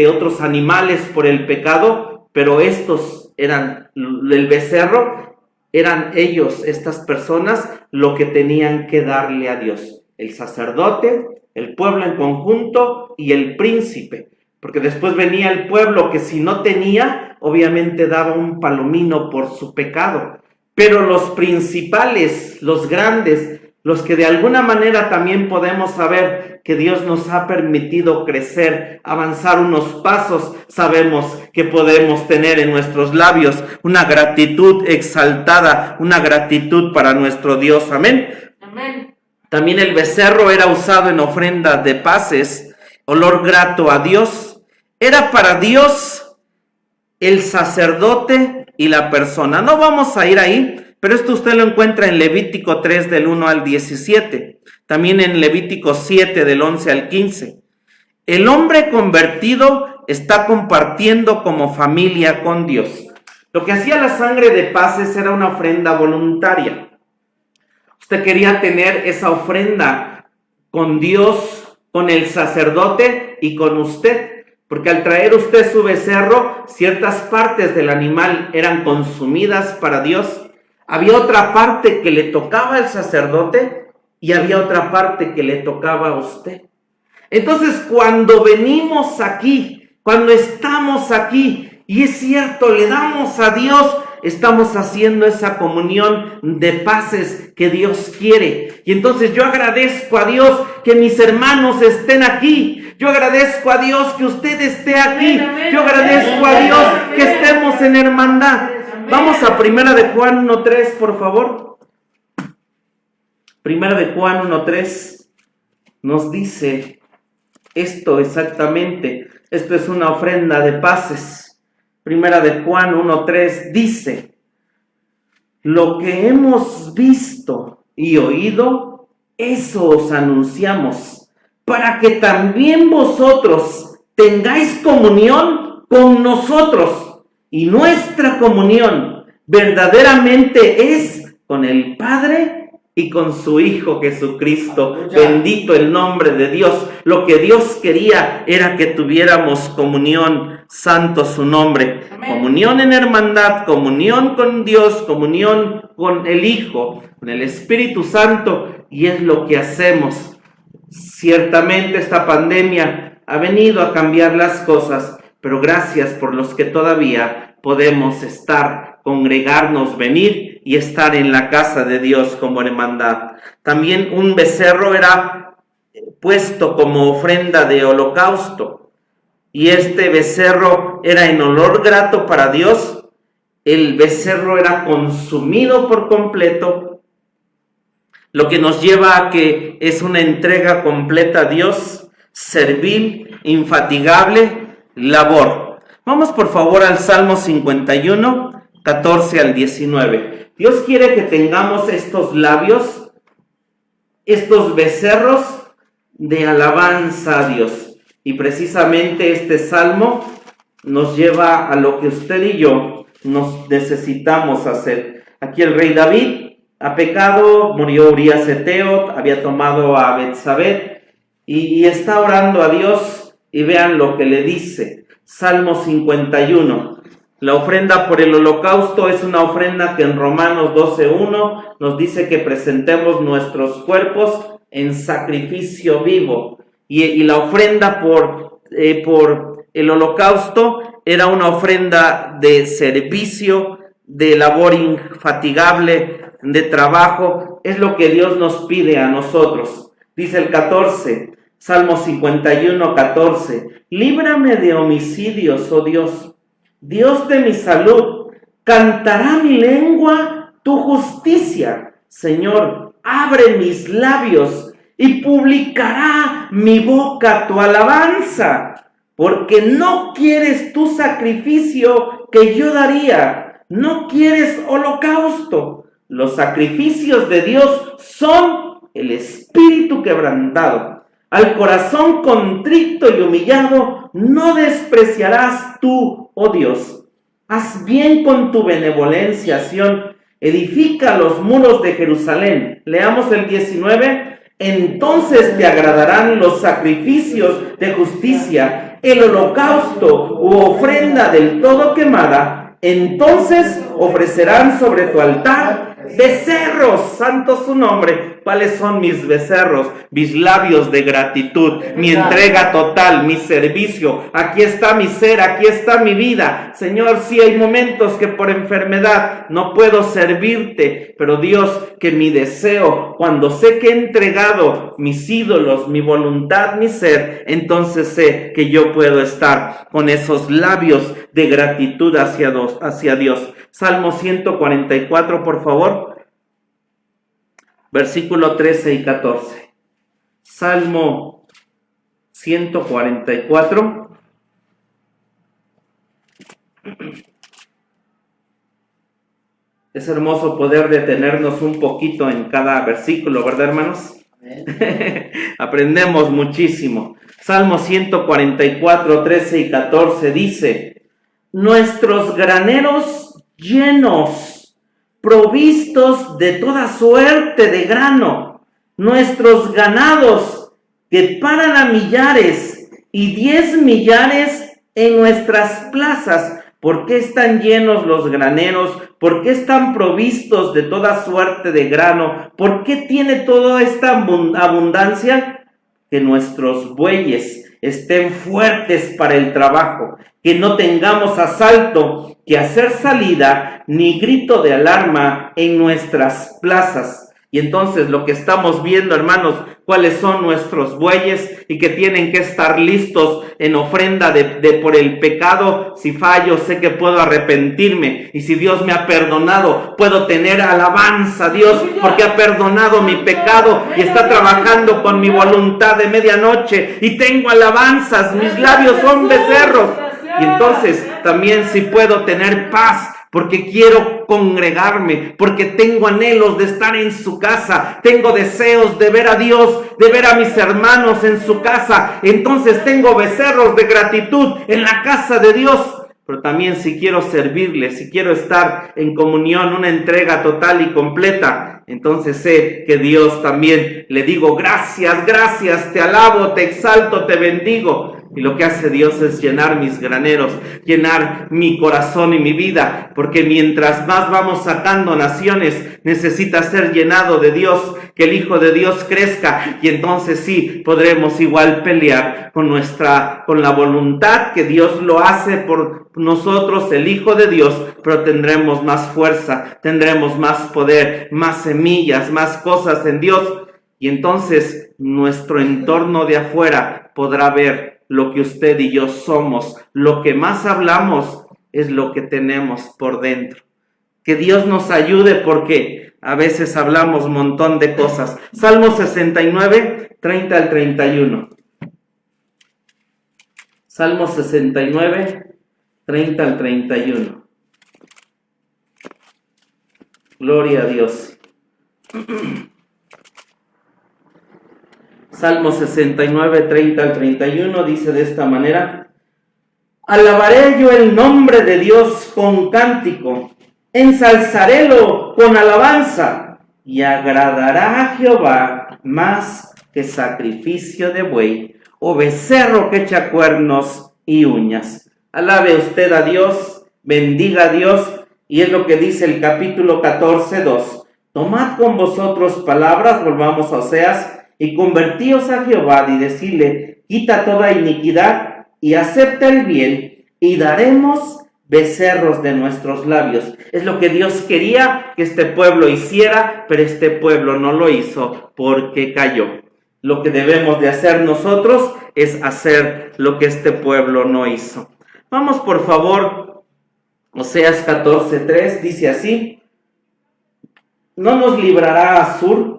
otros animales por el pecado, pero estos eran, el becerro, eran ellos, estas personas, lo que tenían que darle a Dios. El sacerdote, el pueblo en conjunto y el príncipe, porque después venía el pueblo que si no tenía, obviamente daba un palomino por su pecado. Pero los principales, los grandes, los que de alguna manera también podemos saber que Dios nos ha permitido crecer, avanzar unos pasos, sabemos que podemos tener en nuestros labios una gratitud exaltada, una gratitud para nuestro Dios. Amén. Amén. También el becerro era usado en ofrendas de paces, olor grato a Dios. Era para Dios el sacerdote y la persona. No vamos a ir ahí, pero esto usted lo encuentra en Levítico 3 del 1 al 17. También en Levítico 7 del 11 al 15. El hombre convertido está compartiendo como familia con Dios. Lo que hacía la sangre de paces era una ofrenda voluntaria. Usted quería tener esa ofrenda con Dios, con el sacerdote y con usted, porque al traer usted su becerro, ciertas partes del animal eran consumidas para Dios. Había otra parte que le tocaba al sacerdote y había otra parte que le tocaba a usted. Entonces, cuando venimos aquí, cuando estamos aquí, y es cierto, le damos a Dios, estamos haciendo esa comunión de paces que Dios quiere. Y entonces yo agradezco a Dios que mis hermanos estén aquí. Yo agradezco a Dios que usted esté aquí. Yo agradezco a Dios que estemos en hermandad. Vamos a 1 de Juan 1:3, por favor. 1 de Juan 1:3 nos dice esto exactamente. Esto es una ofrenda de paces. 1 de Juan 1:3 dice: lo que hemos visto y oído, eso os anunciamos, para que también vosotros tengáis comunión con nosotros. Y nuestra comunión verdaderamente es con el Padre y con su Hijo Jesucristo. Bendito el nombre de Dios. Lo que Dios quería era que tuviéramos comunión santo su nombre. Amén. Comunión en hermandad, comunión con Dios, comunión con el Hijo, con el Espíritu Santo, y es lo que hacemos. Ciertamente esta pandemia ha venido a cambiar las cosas, pero gracias por los que todavía podemos estar, congregarnos, venir y estar en la casa de Dios como hermandad. También un becerro era puesto como ofrenda de holocausto, y este becerro era en olor grato para Dios. El becerro era consumido por completo, lo que nos lleva a que es una entrega completa a Dios, servil, infatigable labor. Vamos por favor al Salmo 51, 14 al 19. Dios quiere que tengamos estos labios, estos becerros de alabanza a Dios. Y precisamente este salmo nos lleva a lo que usted y yo nos necesitamos hacer. Aquí el rey David ha pecado, murió Urías Eteo, había tomado a Betsabé y está orando a Dios, y vean lo que le dice. Salmo 51. La ofrenda por el holocausto es una ofrenda que en Romanos 12:1 nos dice que presentemos nuestros cuerpos en sacrificio vivo. Y la ofrenda por el holocausto era una ofrenda de servicio, de labor infatigable, de trabajo. Es lo que Dios nos pide a nosotros. Dice el 14, Salmo 51, 14. Líbrame de homicidios, oh Dios, Dios de mi salud. Cantará mi lengua tu justicia. Señor, abre mis labios y publicará mi boca tu alabanza. Porque no quieres tu sacrificio que yo daría, no quieres holocausto. Los sacrificios de Dios son el espíritu quebrantado. Al corazón contrito y humillado no despreciarás tú, oh Dios. Haz bien con tu benevolencia, Sión. Edifica los muros de Jerusalén. Leamos el 19. Entonces te agradarán los sacrificios de justicia, el holocausto u ofrenda del todo quemada. Entonces ofrecerán sobre tu altar becerros, santo su nombre. ¿Cuáles son mis becerros? Mis labios de gratitud, mi entrega total, mi servicio. Aquí está mi ser, aquí está mi vida. Señor, sí hay momentos que por enfermedad no puedo servirte, pero Dios, que mi deseo, cuando sé que he entregado mis ídolos, mi voluntad, mi ser, entonces sé que yo puedo estar con esos labios de gratitud hacia Dios. Salmo 144, por favor. Versículo 13 y 14. Salmo 144. Es hermoso poder detenernos un poquito en cada versículo, ¿verdad, hermanos? Aprendemos muchísimo. Salmo 144, 13 y 14 dice: nuestros graneros llenos, provistos de toda suerte de grano, nuestros ganados que paran a millares y 10 millares en nuestras plazas. ¿Por qué están llenos los graneros? ¿Por qué están provistos de toda suerte de grano? ¿Por qué tiene toda esta abundancia? Que nuestros bueyes estén fuertes para el trabajo, que no tengamos asalto que hacer salida, ni grito de alarma en nuestras plazas. Y entonces lo que estamos viendo, hermanos, cuáles son nuestros bueyes y que tienen que estar listos en ofrenda de por el pecado. Si fallo, sé que puedo arrepentirme, y si Dios me ha perdonado, puedo tener alabanza a Dios porque ha perdonado mi pecado y está trabajando con mi voluntad de medianoche, y tengo alabanzas, mis labios son becerros. Y entonces también si puedo tener paz, porque quiero congregarme, porque tengo anhelos de estar en su casa, tengo deseos de ver a Dios, de ver a mis hermanos en su casa. Entonces tengo becerros de gratitud en la casa de Dios. Pero también si quiero servirle, si quiero estar en comunión, una entrega total y completa, entonces sé que Dios también le digo gracias, gracias, te alabo, te exalto, te bendigo. Y lo que hace Dios es llenar mis graneros, llenar mi corazón y mi vida, porque mientras más vamos sacando naciones, necesita ser llenado de Dios, que el Hijo de Dios crezca, y entonces sí podremos igual pelear con la voluntad que Dios lo hace por nosotros, el Hijo de Dios, pero tendremos más fuerza, tendremos más poder, más semillas, más cosas en Dios, y entonces nuestro entorno de afuera podrá ver lo que usted y yo somos. Lo que más hablamos es lo que tenemos por dentro. Que Dios nos ayude, porque a veces hablamos un montón de cosas. Salmo 69, 30 al 31. Salmo 69, 30 al 31. Gloria a Dios. Salmo 69, 30 al 31 dice de esta manera: alabaré yo el nombre de Dios con cántico, ensalzarélo con alabanza, y agradará a Jehová más que sacrificio de buey, o becerro que echa cuernos y uñas. Alabe usted a Dios, bendiga a Dios, y es lo que dice el capítulo 14, 2. Tomad con vosotros palabras, volvamos a Oseas, y convertíos a Jehová, y decirle: quita toda iniquidad y acepta el bien, y daremos becerros de nuestros labios. Es lo que Dios quería que este pueblo hiciera, pero este pueblo no lo hizo porque cayó. Lo que debemos de hacer nosotros es hacer lo que este pueblo no hizo. Vamos por favor, Oseas 14:3 dice así: no nos librará Asur,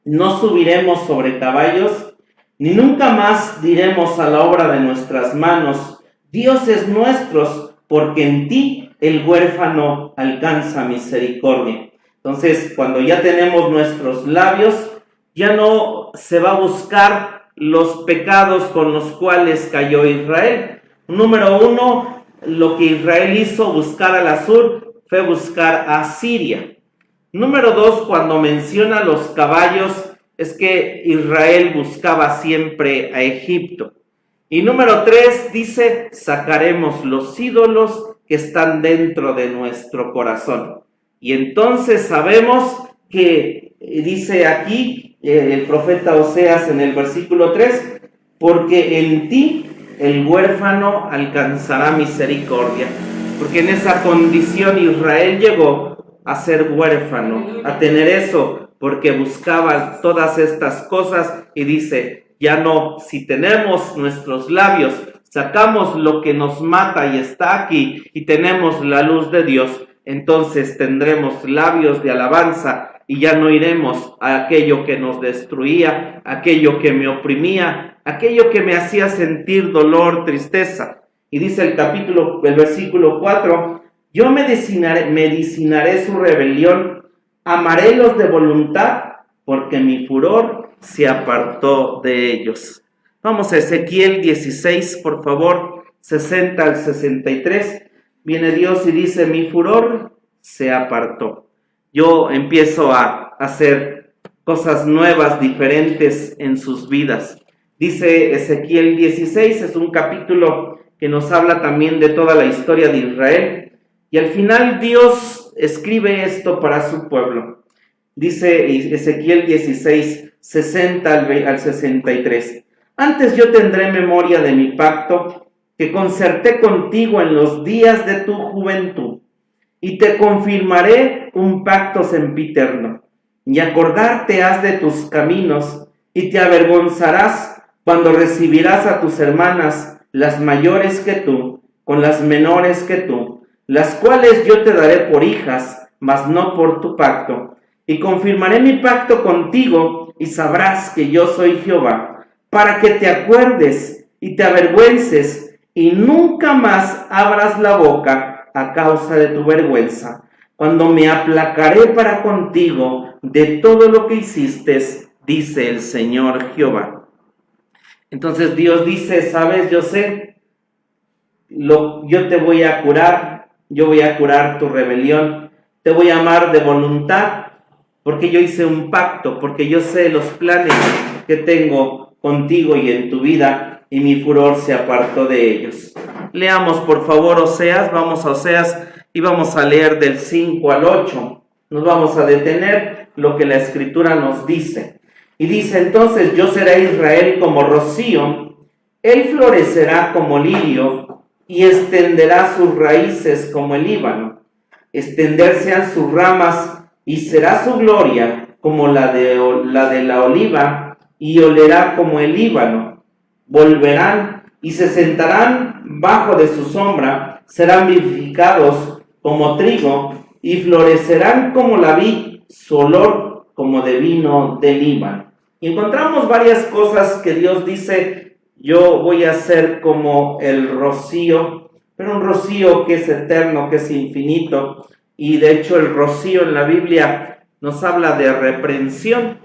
no subiremos sobre caballos, ni nunca más diremos a la obra de nuestras manos: dioses nuestros, porque en ti el huérfano alcanza misericordia. Entonces, cuando ya tenemos nuestros labios, ya no se va a buscar los pecados con los cuales cayó Israel. Número uno, lo que Israel hizo, buscar al Asur, fue buscar a Siria. Número 2, cuando menciona los caballos, es que Israel buscaba siempre a Egipto. Y número 3 dice: sacaremos los ídolos que están dentro de nuestro corazón. Y entonces sabemos que dice aquí el profeta Oseas en el versículo 3: porque en ti el huérfano alcanzará misericordia. Porque en esa condición Israel llegó a ser huérfano, a tener eso, porque buscaba todas estas cosas, y dice: ya no, si tenemos nuestros labios, sacamos lo que nos mata y está aquí, y tenemos la luz de Dios, entonces tendremos labios de alabanza, y ya no iremos a aquello que nos destruía, aquello que me oprimía, aquello que me hacía sentir dolor, tristeza. Y dice el versículo 4: yo medicinaré su rebelión, amaré los de voluntad, porque mi furor se apartó de ellos. Vamos a Ezequiel 16, por favor, 60 al 63. Viene Dios y dice: mi furor se apartó. Yo empiezo a hacer cosas nuevas, diferentes en sus vidas. Dice Ezequiel 16, es un capítulo que nos habla también de toda la historia de Israel. Y al final Dios escribe esto para su pueblo. Dice Ezequiel 16, 60 al 63. Antes yo tendré memoria de mi pacto que concerté contigo en los días de tu juventud, y te confirmaré un pacto sempiterno, y acordarte has de tus caminos, y te avergonzarás cuando recibirás a tus hermanas, las mayores que tú, con las menores que tú, las cuales yo te daré por hijas, mas no por tu pacto. Y confirmaré mi pacto contigo, y sabrás que yo soy Jehová, para que te acuerdes y te avergüences, y nunca más abras la boca a causa de tu vergüenza, cuando me aplacaré para contigo de todo lo que hiciste, dice el Señor Jehová. Entonces Dios dice: sabes, yo sé, yo te voy a curar, yo voy a curar tu rebelión, te voy a amar de voluntad, porque yo hice un pacto, porque yo sé los planes que tengo contigo y en tu vida, y mi furor se apartó de ellos. Leamos por favor Oseas, vamos a Oseas y vamos a leer del 5 al 8. Nos vamos a detener lo que la Escritura nos dice. Y dice: entonces yo seré Israel como rocío, él florecerá como lirio y extenderá sus raíces como el Líbano. Extenderse han sus ramas y será su gloria como la de la oliva y olerá como el Líbano. Volverán y se sentarán bajo de su sombra, serán vivificados como trigo y florecerán como la vid, su olor como de vino del Líbano. Y encontramos varias cosas que Dios dice: yo voy a ser como el rocío, pero un rocío que es eterno, que es infinito. Y de hecho el rocío en la Biblia nos habla de reprensión.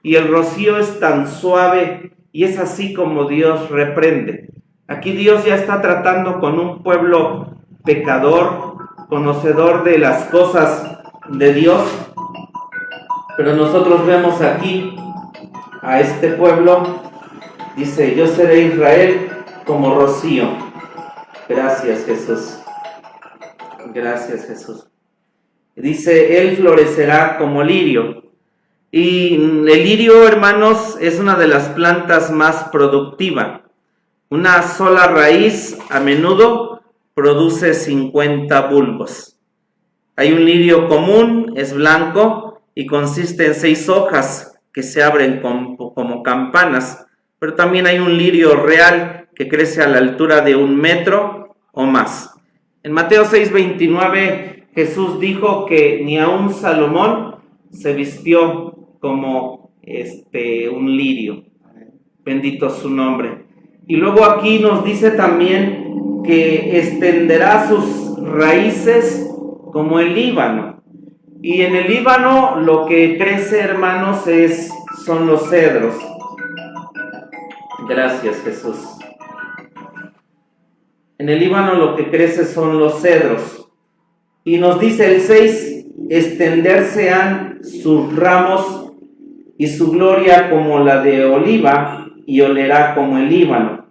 Y el rocío es tan suave y es así como Dios reprende. Aquí Dios ya está tratando con un pueblo pecador, conocedor de las cosas de Dios. Pero nosotros vemos aquí a este pueblo, dice: yo seré Israel como rocío. Gracias, Jesús. Gracias, Jesús. Dice: él florecerá como lirio. Y el lirio, hermanos, es una de las plantas más productivas. Una sola raíz a menudo produce 50 bulbos. Hay un lirio común, es blanco y consiste en 6 hojas que se abren como campanas. Pero también hay un lirio real que crece a la altura de 1 metro o más. En Mateo 6:29 Jesús dijo que ni aun Salomón se vistió como un lirio. Bendito su nombre. Y luego aquí nos dice también que extenderá sus raíces como el Líbano. Y en el Líbano lo que crece, hermanos, son los cedros. Gracias, Jesús. En el Líbano lo que crece son los cedros. Y nos dice el 6: extenderse han sus ramos y su gloria como la de oliva y olerá como el Líbano.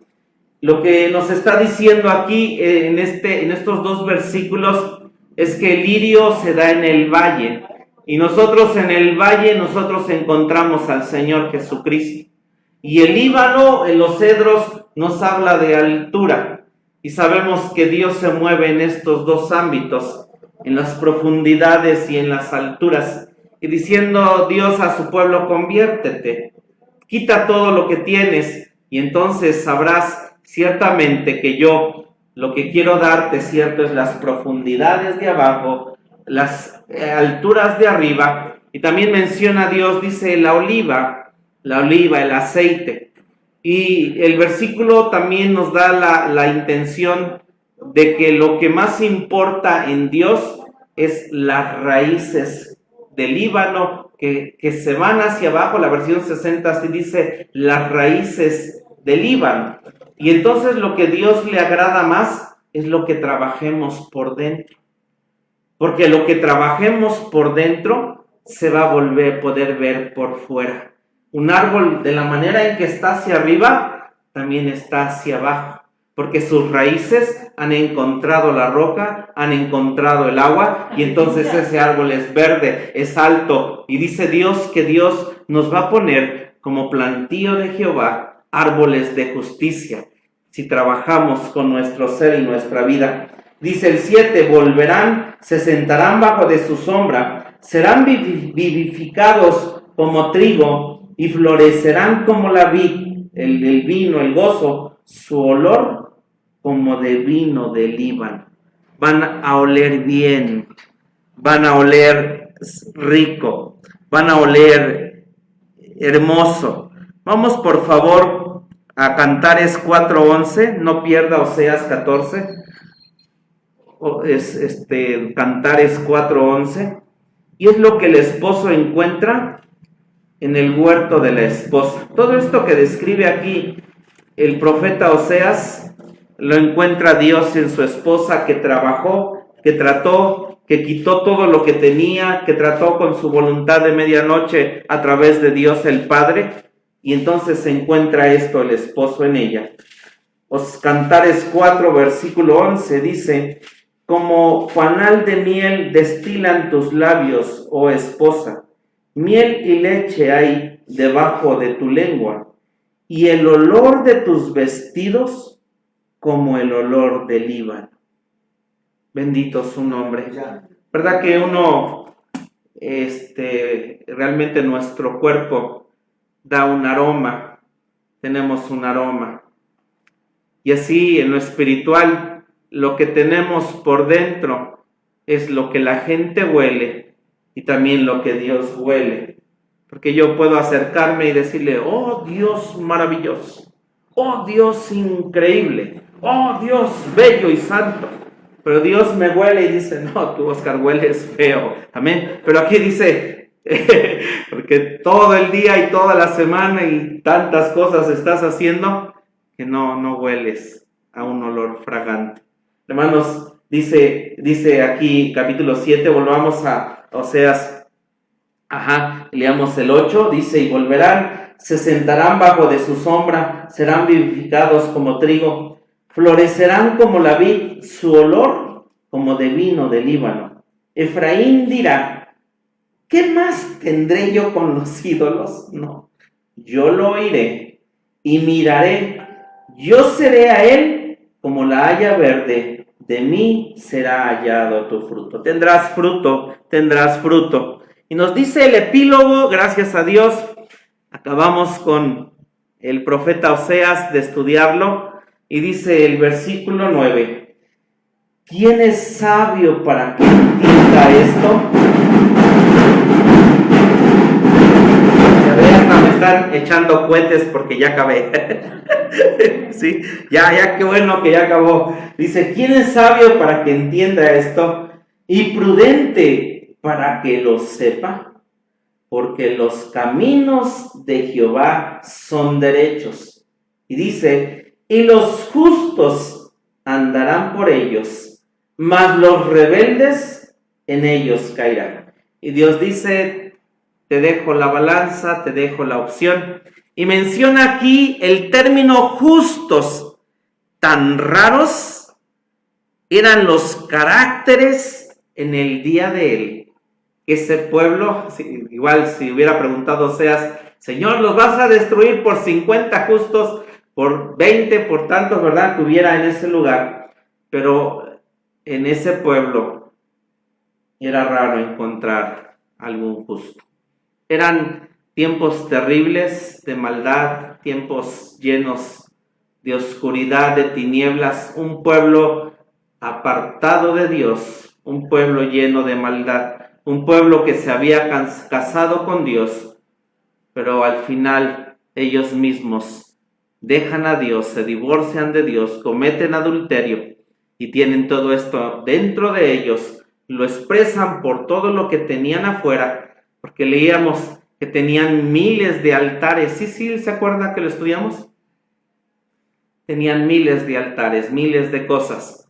Lo que nos está diciendo aquí en estos 2 versículos es que el lirio se da en el valle, y nosotros en el valle encontramos al Señor Jesucristo. Y el Líbano, en los cedros, nos habla de altura, y sabemos que Dios se mueve en estos 2 ámbitos, en las profundidades y en las alturas, y diciendo Dios a su pueblo: conviértete, quita todo lo que tienes, y entonces sabrás ciertamente que yo lo que quiero darte, cierto, es las profundidades de abajo, las alturas de arriba. Y también menciona Dios, dice, la oliva, el aceite. Y el versículo también nos da la intención de que lo que más importa en Dios es las raíces del Líbano que se van hacia abajo. La versión 60 así dice: las raíces del Líbano. Y entonces lo que Dios le agrada más es lo que trabajemos por dentro. Porque lo que trabajemos por dentro se va a poder ver por fuera. Un árbol, de la manera en que está hacia arriba, también está hacia abajo. Porque sus raíces han encontrado la roca, han encontrado el agua, y entonces ese árbol es verde, es alto. Y dice Dios que Dios nos va a poner como plantío de Jehová, árboles de justicia, si trabajamos con nuestro ser y nuestra vida. Dice el 7: volverán, se sentarán bajo de su sombra, serán vivificados como trigo y florecerán como la vid, el vino, el gozo, su olor como de vino del Líbano. Van a oler bien, van a oler rico, van a oler hermoso. Vamos por favor a Cantares 4:11, no pierda Oseas 14, Cantares 4:11, y es lo que el esposo encuentra en el huerto de la esposa. Todo esto que describe aquí el profeta Oseas lo encuentra Dios en su esposa, que trabajó, que trató, que quitó todo lo que tenía, que trató con su voluntad de medianoche a través de Dios el Padre, y entonces se encuentra esto el esposo en ella. Cantares 4, versículo 11 dice: como panal de miel destilan tus labios, oh esposa, miel y leche hay debajo de tu lengua, y el olor de tus vestidos como el olor del Líbano. Bendito su nombre. ¿Verdad que uno, realmente nuestro cuerpo da un aroma? Tenemos un aroma. Y así en lo espiritual, lo que tenemos por dentro es lo que la gente huele y también lo que Dios huele. Porque yo puedo acercarme y decirle: oh Dios maravilloso, oh Dios increíble, oh Dios bello y santo. Pero Dios me huele y dice: no, tú, Oscar, hueles feo. Amén. Pero aquí dice, porque todo el día y toda la semana y tantas cosas estás haciendo, que no hueles a un olor fragante. Hermanos, dice aquí capítulo 7, volvamos a Oseas, leamos el 8, dice: y volverán, se sentarán bajo de su sombra, serán vivificados como trigo, florecerán como la vid, su olor como de vino del Líbano. Efraín dirá: ¿qué más tendré yo con los ídolos? No, yo lo oiré y miraré. Yo seré a él como la haya verde, de mí será hallado tu fruto. Tendrás fruto, tendrás fruto. Y nos dice el epílogo, gracias a Dios, acabamos con el profeta Oseas de estudiarlo, y dice el versículo 9: ¿quién es sabio para que entienda esto? Me están echando cohetes porque ya acabé. Sí, ya, qué bueno que ya acabó. Dice: ¿quién es sabio para que entienda esto? Y prudente para que lo sepa. Porque los caminos de Jehová son derechos. Y dice: y los justos andarán por ellos, mas los rebeldes en ellos caerán. Y Dios dice: te dejo la balanza, te dejo la opción. Y menciona aquí el término justos. Tan raros eran los caracteres en el día de él. Ese pueblo, igual si hubiera preguntado Oseas: Señor, ¿los vas a destruir por 50 justos, por 20, por tantos, verdad, que hubiera en ese lugar? Pero en ese pueblo era raro encontrar algún justo. Eran tiempos terribles de maldad, tiempos llenos de oscuridad, de tinieblas, un pueblo apartado de Dios, un pueblo lleno de maldad, un pueblo que se había casado con Dios, pero al final ellos mismos dejan a Dios, se divorcian de Dios, cometen adulterio y tienen todo esto dentro de ellos, lo expresan por todo lo que tenían afuera. Porque leíamos que tenían miles de altares. Sí, ¿se acuerda que lo estudiamos? Tenían miles de altares, miles de cosas.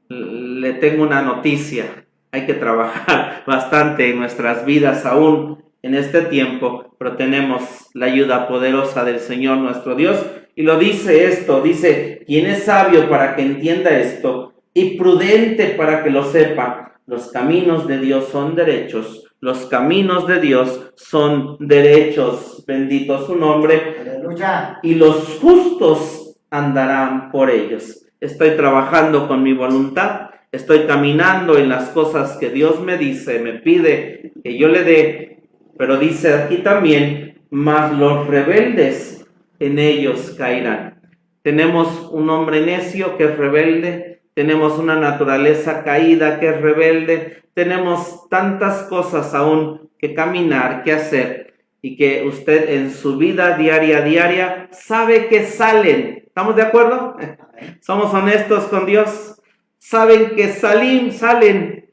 Le tengo una noticia. Hay que trabajar bastante en nuestras vidas aún en este tiempo, pero tenemos la ayuda poderosa del Señor nuestro Dios. Y lo dice esto, dice: ¿quién es sabio para que entienda esto? Y prudente para que lo sepa. Los caminos de Dios son derechos. Los caminos de Dios son derechos. Bendito su nombre. Aleluya. Y los justos andarán por ellos. Estoy trabajando con mi voluntad. Estoy caminando en las cosas que Dios me dice, me pide que yo le dé. Pero dice aquí también: mas los rebeldes en ellos caerán. Tenemos un hombre necio que es rebelde. Tenemos una naturaleza caída que es rebelde. Tenemos tantas cosas aún que caminar, que hacer. Y que usted en su vida diaria sabe que salen. ¿Estamos de acuerdo? Somos honestos con Dios. Saben que salen.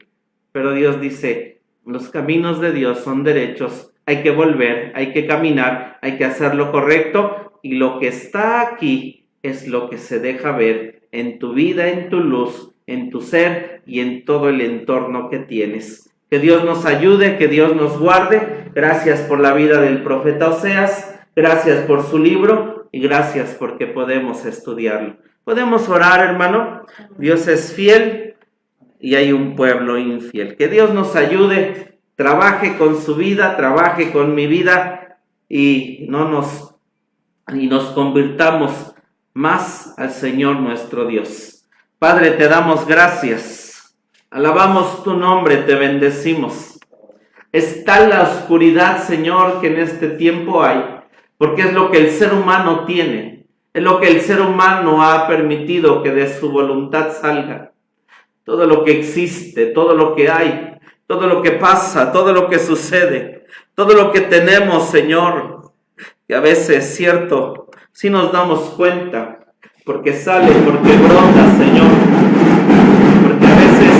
Pero Dios dice: los caminos de Dios son derechos. Hay que volver, hay que caminar, hay que hacer lo correcto. Y lo que está aquí es lo que se deja ver en tu vida, en tu luz, en tu ser y en todo el entorno que tienes. Que Dios nos ayude, que Dios nos guarde. Gracias por la vida del profeta Oseas. Gracias por su libro y gracias porque podemos estudiarlo. Podemos orar, hermano. Dios es fiel y hay un pueblo infiel. Que Dios nos ayude, trabaje con su vida, trabaje con mi vida y nos convirtamos más al Señor nuestro Dios. Padre, te damos gracias, alabamos tu nombre, te bendecimos. Es tal la oscuridad, Señor, que en este tiempo hay, porque es lo que el ser humano tiene, es lo que el ser humano ha permitido que de su voluntad salga. Todo lo que existe, todo lo que hay, todo lo que pasa, todo lo que sucede, todo lo que tenemos, Señor, que a veces, cierto, sí nos damos cuenta, porque sale, porque brota, Señor, porque a veces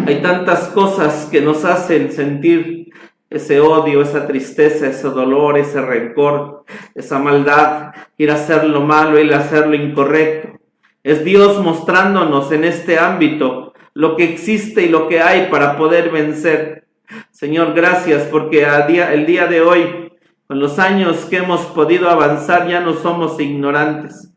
hay tantas cosas que nos hacen sentir ese odio, esa tristeza, ese dolor, ese rencor, esa maldad, ir a hacer lo malo, ir a hacer lo incorrecto. Es Dios mostrándonos en este ámbito lo que existe y lo que hay para poder vencer. Señor, gracias porque el día de hoy, con los años que hemos podido avanzar, ya no somos ignorantes.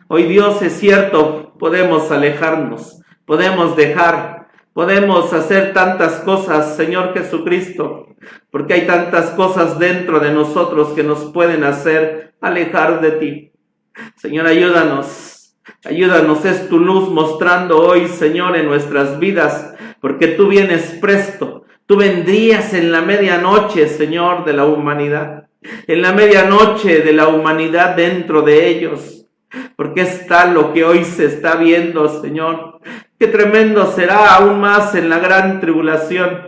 Hoy, Dios, es cierto, podemos alejarnos, podemos dejar, podemos hacer tantas cosas, Señor Jesucristo, porque hay tantas cosas dentro de nosotros que nos pueden hacer alejar de ti. Señor, ayúdanos, es tu luz mostrando hoy, Señor, en nuestras vidas, porque tú vienes presto, tú vendrías en la medianoche, Señor, de la humanidad. En la medianoche de la humanidad dentro de ellos, porque es tal lo que hoy se está viendo, Señor. Qué tremendo será aún más en la gran tribulación,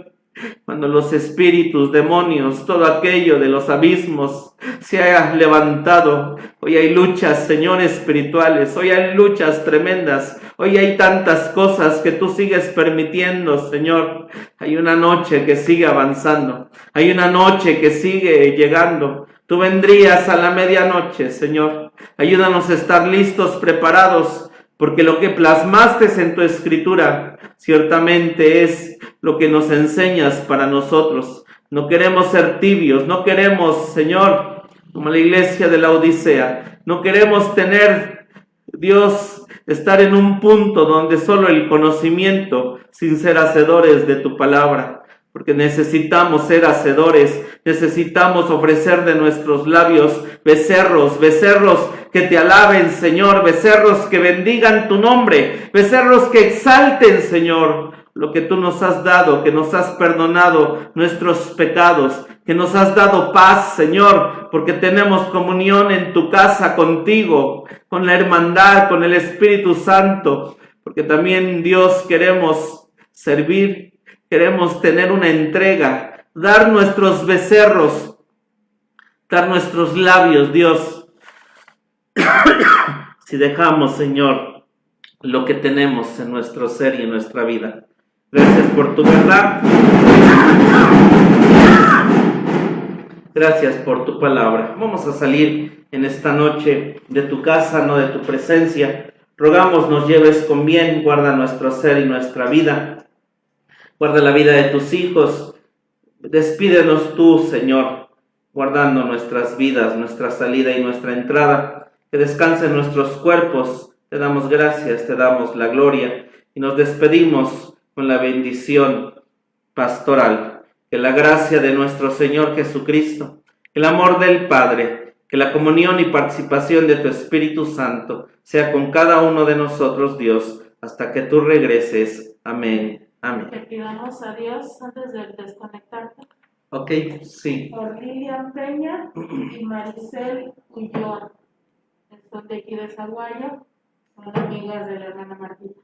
cuando los espíritus, demonios, todo aquello de los abismos se haya levantado. Hoy hay luchas, Señor, espirituales, hoy hay luchas tremendas, hoy hay tantas cosas que tú sigues permitiendo, Señor. Hay una noche que sigue avanzando, hay una noche que sigue llegando. Tú vendrías a la medianoche, Señor. Ayúdanos a estar listos, preparados, porque lo que plasmaste en tu escritura ciertamente es lo que nos enseñas para nosotros. No queremos ser tibios, no queremos, Señor, como la iglesia de la Odisea, no queremos tener, Dios, estar en un punto donde solo el conocimiento, sin ser hacedores de tu palabra, porque necesitamos ser hacedores, necesitamos ofrecer de nuestros labios becerros que te alaben, Señor, becerros que bendigan tu nombre, becerros que exalten, Señor, lo que tú nos has dado, que nos has perdonado nuestros pecados, que nos has dado paz, Señor, porque tenemos comunión en tu casa contigo, con la hermandad, con el Espíritu Santo, porque también, Dios, queremos servir, queremos tener una entrega, dar nuestros becerros, dar nuestros labios, Dios, si dejamos, Señor, lo que tenemos en nuestro ser y en nuestra vida. Gracias por tu verdad. Gracias por tu palabra. Vamos a salir en esta noche de tu casa, no de tu presencia. Rogamos nos lleves con bien, guarda nuestro ser y nuestra vida. Guarda la vida de tus hijos. Despídenos tú, Señor, guardando nuestras vidas, nuestra salida y nuestra entrada. Que descansen nuestros cuerpos. Te damos gracias, te damos la gloria y nos despedimos con la bendición pastoral. Que la gracia de nuestro Señor Jesucristo, el amor del Padre, que la comunión y participación de tu Espíritu Santo sea con cada uno de nosotros, Dios, hasta que tú regreses. Amén. Amén. Te pidamos a Dios antes de desconectarte. Ok, sí. Por Lilian Peña y Maricel Ulloa. Son de aquí de Zaguayo, son amigas de la hermana Martita.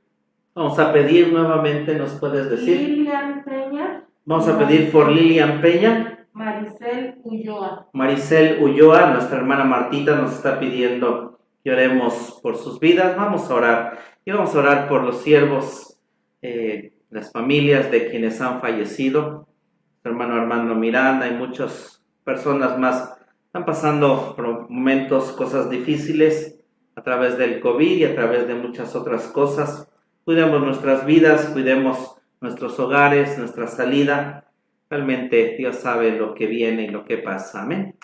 Vamos a pedir nuevamente, ¿nos puedes decir? Lilian Peña. Vamos a pedir por Lilian Peña. Maricel Ulloa. Maricel Ulloa, nuestra hermana Martita nos está pidiendo que oremos por sus vidas. Vamos a orar. Y vamos a orar por los siervos, las familias de quienes han fallecido. Nuestro hermano Armando Miranda y muchas personas más están pasando por momentos, cosas difíciles a través del COVID y a través de muchas otras cosas. Cuidemos nuestras vidas, cuidemos nuestros hogares, nuestra salida. Realmente Dios sabe lo que viene y lo que pasa. Amén.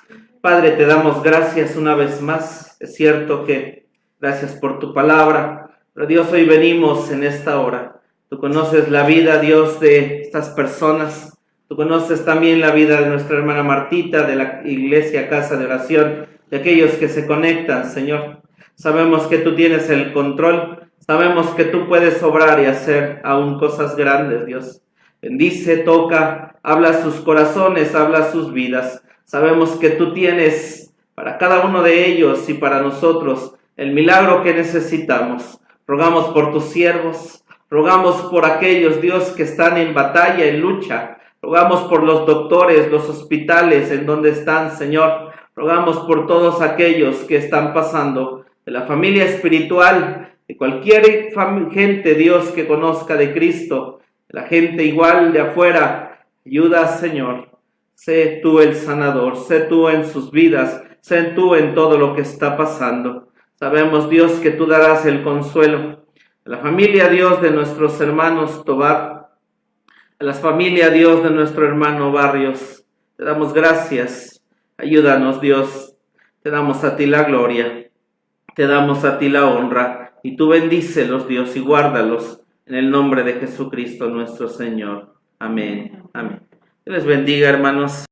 Padre, te damos gracias una vez más. Es cierto que gracias por tu palabra, pero Dios, hoy venimos en esta hora. Tú conoces la vida, Dios, de estas personas. Tú conoces también la vida de nuestra hermana Martita, de la iglesia Casa de Oración, de aquellos que se conectan, Señor. Sabemos que tú tienes el control. Sabemos que tú puedes obrar y hacer aún cosas grandes, Dios. Bendice, toca, habla a sus corazones, habla a sus vidas. Sabemos que tú tienes para cada uno de ellos y para nosotros el milagro que necesitamos. Rogamos por tus siervos, rogamos por aquellos, Dios, que están en batalla, en lucha. Rogamos por los doctores, los hospitales en donde están, Señor. Rogamos por todos aquellos que están pasando, de la familia espiritual, de cualquier gente, Dios, que conozca de Cristo, la gente igual de afuera. Ayuda, Señor. Sé tú el sanador, sé tú en sus vidas, sé tú en todo lo que está pasando. Sabemos, Dios, que tú darás el consuelo. A la familia, Dios, de nuestros hermanos Tobar, a la familia, Dios, de nuestro hermano Barrios, te damos gracias. Ayúdanos, Dios. Te damos a ti la gloria, te damos a ti la honra, y tú bendícelos, Dios, y guárdalos. En el nombre de Jesucristo nuestro Señor. Amén. Amén. Dios les bendiga, hermanos.